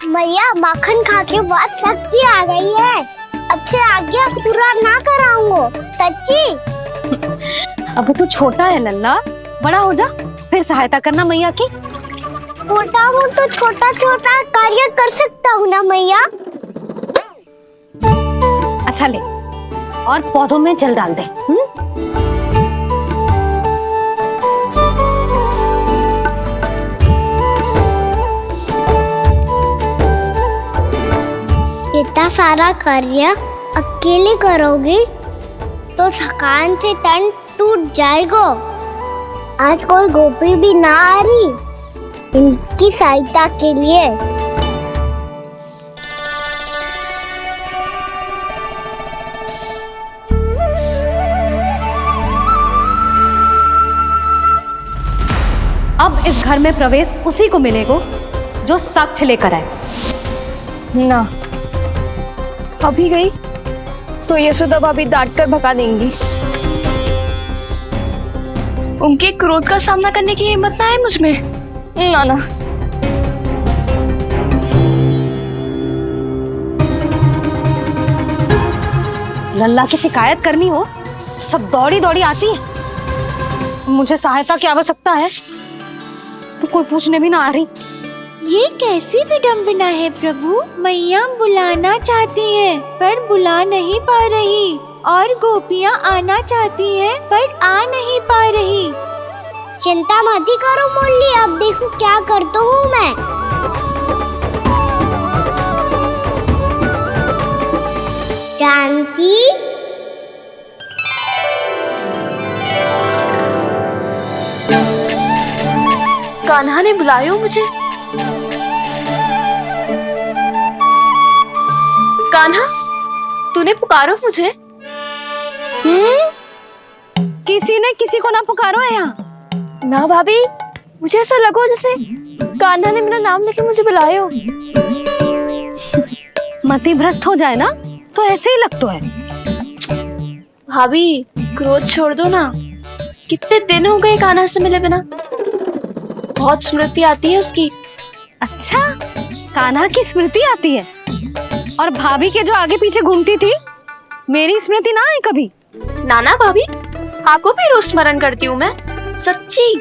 मैया, माखन खा के बहुत शक्ति आ गई है। अब से आगे पूरा ना कराऊंगा, सच्ची। अब तू छोटा है लल्ला, बड़ा हो जा फिर सहायता करना मैया की। छोटा हूँ तो छोटा छोटा कार्य कर सकता हूँ ना मैया। अच्छा ले, और पौधों में जल डाल दे। इतना सारा कार्य अकेले करोगी तो थकान से तन टूट जाएगा। आज कोई गोपी भी ना आ रही इनकी सहायता के लिए। अब इस घर में प्रवेश उसी को मिलेगा जो साक्ष्य लेकर आए। ना, अभी गई तो यशोदा भाभी डांट कर भगा देंगी। उनके क्रोध का सामना करने की हिम्मत ना है मुझ में। ना ना, लल्ला की शिकायत करनी हो सब दौड़ी दौड़ी आती है। मुझे सहायता की आवश्यकता है तो कोई पूछने भी ना आ रही। ये कैसी विडंबना है प्रभु। मैया बुलाना चाहती हैं पर बुला नहीं पा रही, और गोपियाँ आना चाहती हैं पर आ नहीं पा रही। चिंता मत ही करो मुरली, अब देखो क्या करता हूँ मैं। जानकी, कान्हा ने बुलायो मुझे। कान्हा, तूने पुकारो मुझे। किसी ने किसी को ना पुकारो है यहाँ। ना भाभी, मुझे ऐसा लगो जैसे कान्हा ने मेरा नाम लेके मुझे बुलायो। मति भ्रष्ट हो जाए ना तो ऐसे ही लगता है। भाभी, क्रोध छोड़ दो ना। कितने दिन हो गए कान्हा से मिले बिना। बहुत स्मृति आती है उसकी। अच्छा, कान्हा की स्मृति आती है? और भाभी के जो आगे पीछे घूमती थी, मेरी स्मृति ना है कभी? नाना भाभी, आपको भी रोज स्मरण करती हूँ मैं, सच्ची।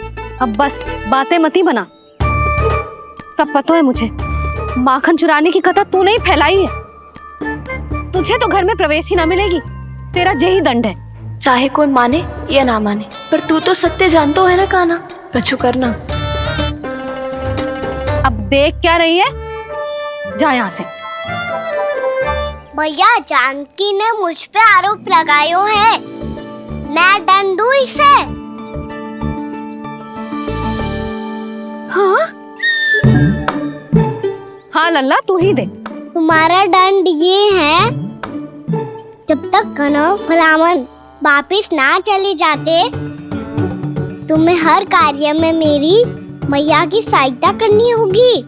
अब बस बातें मत ही बना। सब पता है मुझे। माखन चुराने की कथा तूने ही फैलाई है। तुझे तो घर में प्रवेश ही ना मिलेगी। तेरा यही दंड है। चाहे कोई माने या ना माने, पर तू तो सत्य जानतो है ना कान्हा। कछु करना। अब देख क्या रही है, जा यहाँ से। भैया, जानकी ने मुझ पे आरोप लगायो है, मैं दंड दूं इसे। हाँ हाँ लल्ला, तू ही दे। तुम्हारा दंड ये है, जब तक कनव ब्राह्मण वापिस ना चले जाते, तुम्हें हर कार्य में मेरी मैया की सहायता करनी होगी,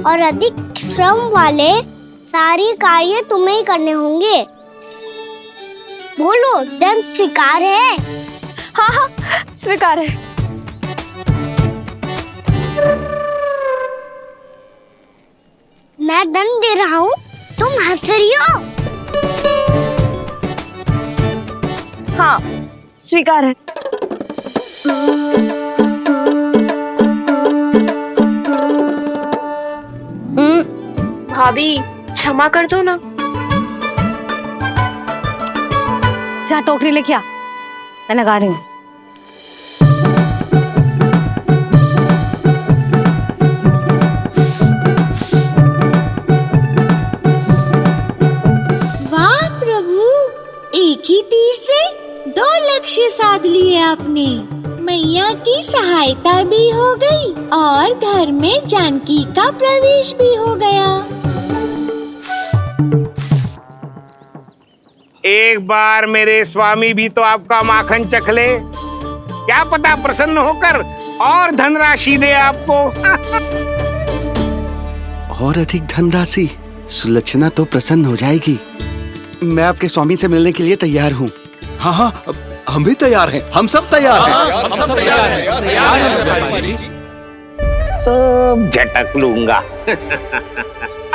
और अधिक श्रम वाले सारे कार्य तुम्हें ही करने होंगे। बोलो, दंड स्वीकार है? हाँ हाँ, स्वीकार है। मैं दंड दे रहा हूँ, तुम हंस रही हो? हाँ, स्वीकार है। भाभी, क्षमा कर दो ना। जा टोकरी लेके आ, मैं लगा रही हूँ। वाह प्रभु, एक ही तीर से 2 लक्ष्य साध लिए आपने। मैया की सहायता भी हो गई और घर में जानकी का प्रवेश भी हो गया। एक बार मेरे स्वामी भी तो आपका माखन चख ले, क्या पता प्रसन्न होकर और धनराशि दे आपको। और अधिक धनराशि? सुलक्षणा तो प्रसन्न हो जाएगी। मैं आपके स्वामी से मिलने के लिए तैयार हूँ। हाँ हाँ, हम भी तैयार हैं। हम सब तैयार हैं। हम सब तैयार हैं। सब झटक लूंगा।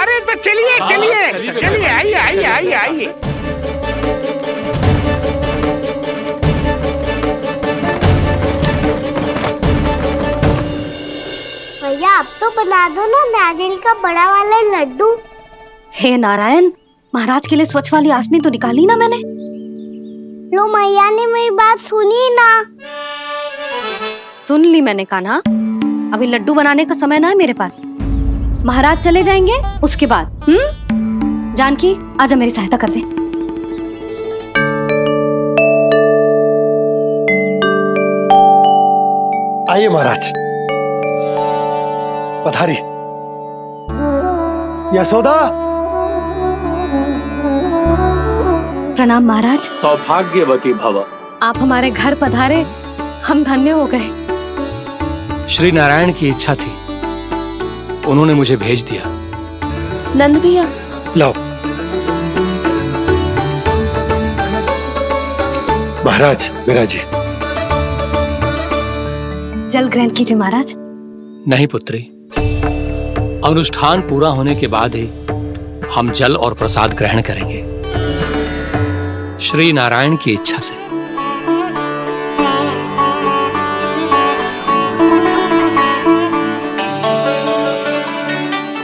अरे तो चलिए चलिए चलिए, आइए आइए आइए आइए। भैया, आप तो बना दो ना नारियल का बड़ा वाला लड्डू। हे नारायण, महाराज के लिए स्वच्छ वाली आसनी तो निकाली ना मैंने। लो, मैया ने मेरी बात सुनी ना। सुन ली मैंने कान्हा। अभी लड्डू बनाने का समय ना है मेरे पास। महाराज चले जाएंगे उसके बाद। जानकी, आजा मेरी सहायता कर दे। आइए महाराज, पधारी। यशोदा। प्रणाम महाराज। सौभाग्यवती भव। आप हमारे घर पधारे, हम धन्य हो गए। श्री नारायण की इच्छा थी, उन्होंने मुझे भेज दिया। नंद भैया, लाओ। महाराज, मेरा जी। जल ग्रहण कीजिए महाराज। नहीं पुत्री, अनुष्ठान पूरा होने के बाद ही हम जल और प्रसाद ग्रहण करेंगे। श्री नारायण की इच्छा से।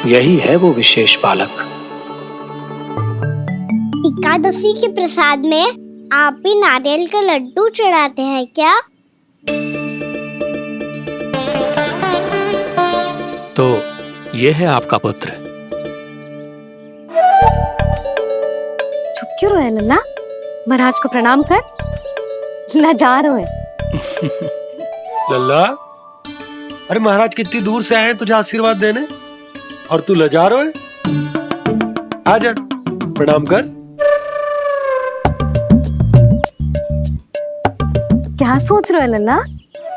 यही है वो विशेष बालक। एकादशी के प्रसाद में आप भी नारियल का लड्डू चढ़ाते हैं क्या? तो ये है आपका पुत्र। चुप क्यों रहे लल्ला? महाराज को प्रणाम कर। लाजा रहे लल्ला, अरे महाराज कितनी दूर से आए हैं तुझे आशीर्वाद देने और तू लजा रहा है? आजा प्रणाम कर। क्या सोच रहे हो लल्ला?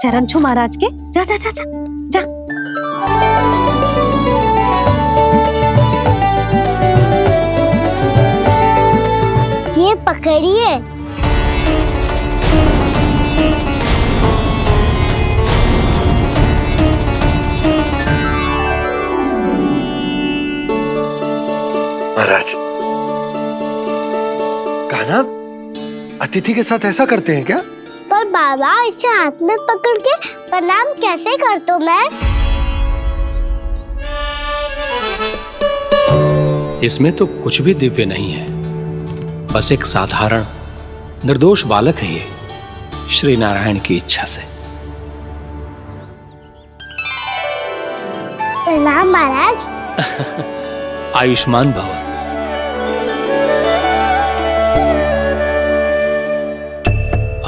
चरण छू महाराज के। जा जा जा जा जा। ये पकड़िए। महाराज, कान्हा अतिथि के साथ ऐसा करते हैं क्या? पर बाबा, इसे हाथ में पकड़ के प्रणाम कैसे करता हूँ मैं? इसमें तो कुछ भी दिव्य नहीं है, बस एक साधारण निर्दोष बालक है ये, श्री नारायण की इच्छा से। प्रणाम महाराज। आयुष्मान भव।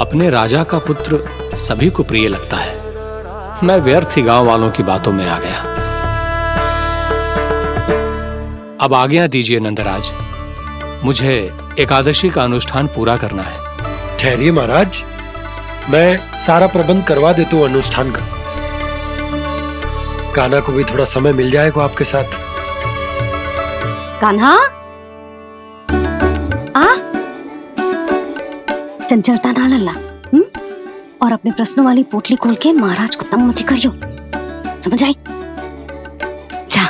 अपने राजा का पुत्र सभी को प्रिय लगता है। मैं व्यर्थ ही गांव वालों की बातों में आ गया। अब आज्ञा दीजिए नंदराज, मुझे एकादशी का अनुष्ठान पूरा करना है। ठहरिए महाराज, मैं सारा प्रबंध करवा देता हूँ अनुष्ठान का। कान्हा को भी थोड़ा समय मिल जाएगा आपके साथ। कान्हा, आ चंचलता ना लल्ला। और अपने प्रश्नों वाली पोटली खोल के महाराज को तंग मत करियो, समझ आई? जा।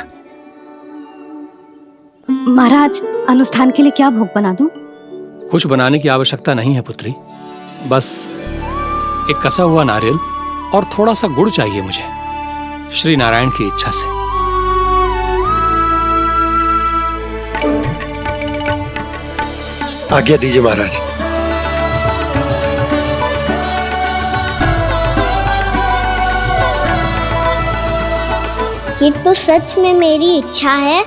महाराज, अनुष्ठान के लिए क्या भोग बना दूं? कुछ बनाने की आवश्यकता नहीं है पुत्री, बस एक कसा हुआ नारियल और थोड़ा सा गुड़ चाहिए मुझे, श्री नारायण की इच्छा से। आज्ञा दीजिए महाराज। ये तो सच में मेरी इच्छा है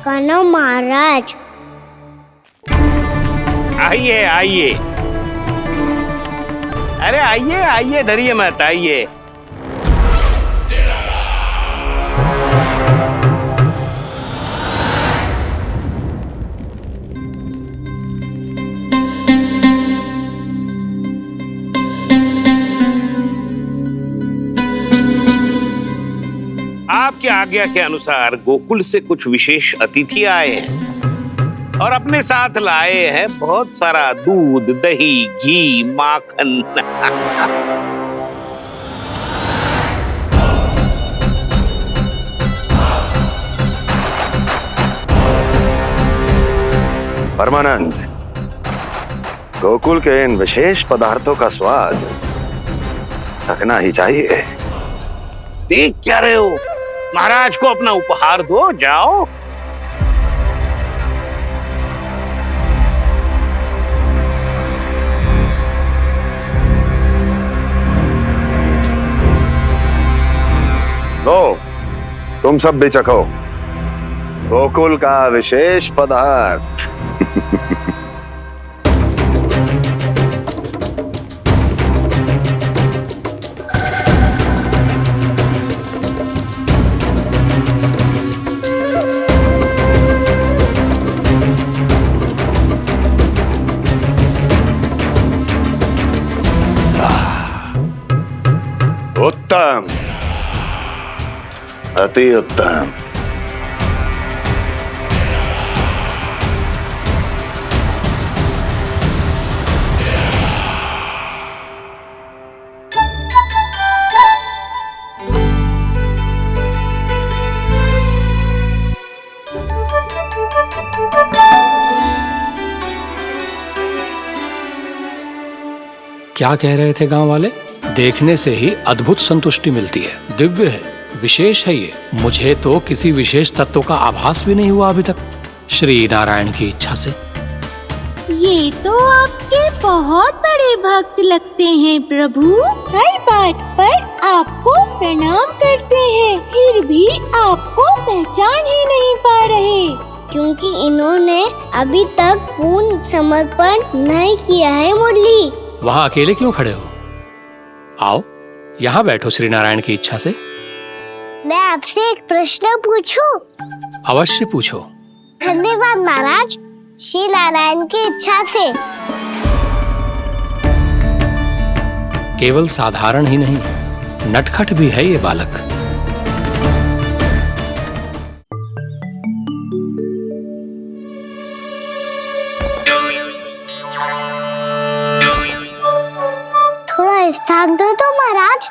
कान्हा महाराज। आइए आइए, अरे आइए आइए, डरिए मत, आइए। आपकी आज्ञा के अनुसार गोकुल से कुछ विशेष अतिथि आए हैं और अपने साथ लाए हैं बहुत सारा दूध, दही, घी, माखन। परमानंद, गोकुल के इन विशेष पदार्थों का स्वाद चखना ही चाहिए। देख क्या रहे हो? महाराज को अपना उपहार दो, जाओ। लो, तुम सब भी चखो गोकुल का विशेष पदार्थ। उत्तम, अति उत्तम। क्या कह रहे थे गांव वाले? देखने से ही अद्भुत संतुष्टि मिलती है, दिव्य है, विशेष है ये। मुझे तो किसी विशेष तत्व का आभास भी नहीं हुआ अभी तक, श्री नारायण की इच्छा से। ये तो आपके बहुत बड़े भक्त लगते हैं प्रभु। हर बात पर आपको प्रणाम करते हैं, फिर भी आपको पहचान ही नहीं पा रहे। क्योंकि इन्होंने अभी तक पूर्ण समर्पण नहीं किया है मुरली। वहाँ अकेले क्यों खड़े हो? आओ यहाँ बैठो श्री नारायण की इच्छा से। मैं आपसे एक प्रश्न पूछूं? अवश्य पूछो। धन्यवाद महाराज। श्री नारायण की इच्छा से। केवल साधारण ही नहीं, नटखट भी है ये बालक। थोड़ा स्थान दो तो महाराज।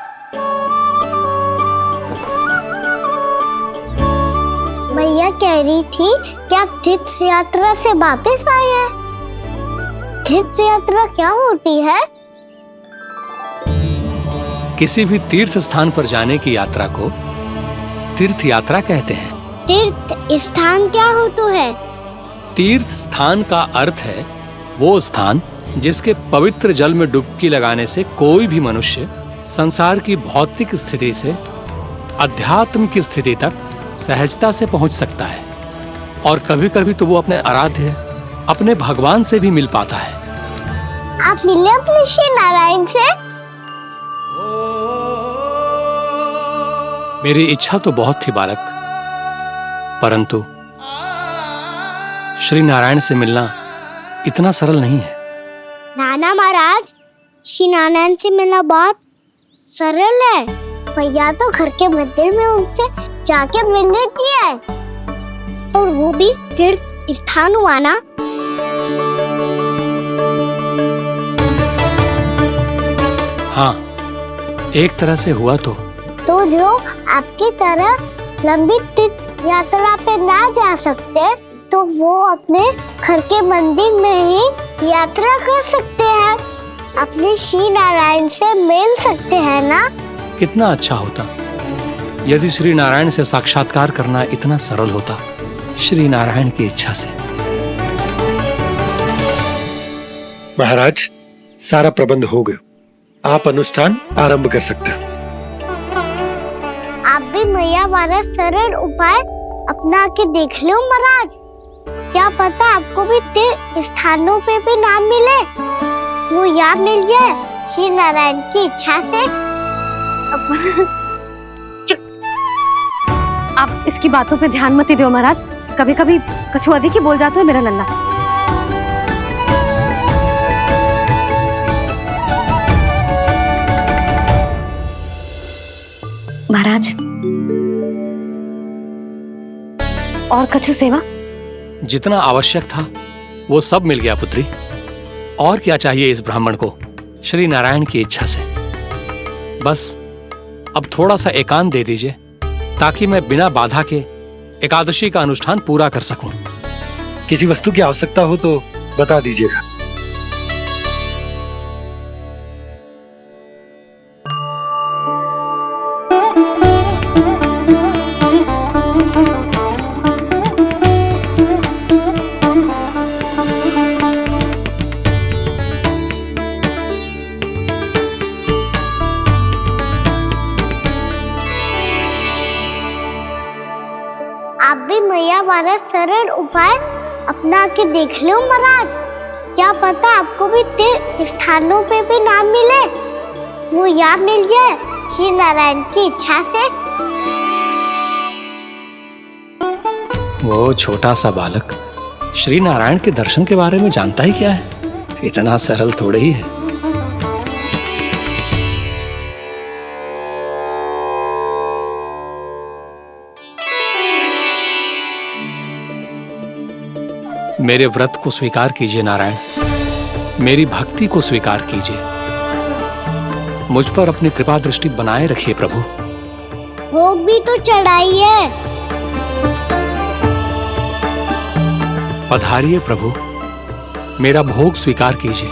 मैया कह रही थी कि आप तीर्थ यात्रा से वापस आए हैं। तीर्थ यात्रा क्या होती है? किसी भी तीर्थ स्थान पर जाने की यात्रा को तीर्थ यात्रा कहते हैं। तीर्थ स्थान क्या हो तो है? तीर्थ स्थान का अर्थ है वो स्थान जिसके पवित्र जल में डुबकी लगाने से कोई भी मनुष्य संसार की भौतिक स्थिति से अध्यात्म की स्थिति तक सहजता से पहुंच सकता है, और कभी कभी तो वो अपने आराध्य, अपने भगवान से भी मिल पाता है। आप मिले अपने श्री नारायण से? मेरी इच्छा तो बहुत थी बालक, परंतु श्री नारायण से मिलना इतना सरल नहीं है। नाना महाराज, श्री नारायण से मिलना बहुत सरल है। भैया तो घर के मंदिर में उनसे जाके मिल लेती है, और वो भी तीर्थ स्थान हुआ ना। हाँ, एक तरह से हुआ तो जो आपकी तरह लंबी तीर्थ यात्रा पे ना जा सकते, तो वो अपने घर के मंदिर में ही यात्रा कर सकते हैं, अपने श्री नारायण से मिल सकते हैं ना। कितना अच्छा होता यदि श्री नारायण से साक्षात्कार करना इतना सरल होता, श्री नारायण की इच्छा से। महाराज, सारा प्रबंध हो गया, आप अनुष्ठान आरंभ कर सकते हैं। आप भी मैया वाला सरल उपाय अपना के देख लो महाराज। क्या पता आपको भी तीर्थ स्थानों पे भी नाम मिले, वो याद मिल जाए श्री नारायण की इच्छा से। आप इसकी बातों पे ध्यान मत दो महाराज, कभी कभी कछुआ देखी बोल जाता है मेरा लल्ला। महाराज, और कछु सेवा? जितना आवश्यक था वो सब मिल गया पुत्री। और क्या चाहिए इस ब्राह्मण को श्री नारायण की इच्छा से? बस अब थोड़ा सा एकांत दे दीजिए, ताकि मैं बिना बाधा के एकादशी का अनुष्ठान पूरा कर सकूं। किसी वस्तु की आवश्यकता हो तो बता दीजिएगा। आप भी मैया वाला सरल उपाय अपना के देख लो महाराज। क्या पता आपको भी तीर्थ स्थानों पे भी नाम मिले, वो याद मिल जाए श्री नारायण की इच्छा से। वो छोटा सा बालक श्री नारायण के दर्शन के बारे में जानता ही क्या है? इतना सरल थोड़े ही है। मेरे व्रत को स्वीकार कीजिए नारायण, मेरी भक्ति को स्वीकार कीजिए, मुझ पर अपनी कृपा दृष्टि बनाए रखिए प्रभु। भोग भी तो चढ़ाइए। पधारिए प्रभु, मेरा भोग स्वीकार कीजिए।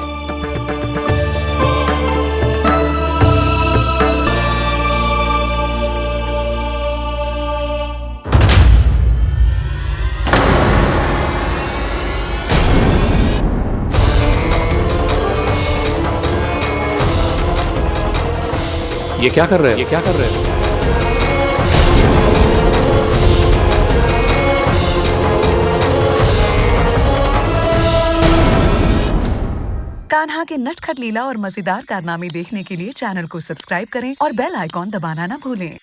ये क्या कर रहे हैं? ये क्या कर रहे हैं? कान्हा के नटखट लीला और मजेदार कारनामे देखने के लिए चैनल को सब्सक्राइब करें और बेल आइकॉन दबाना ना भूलें।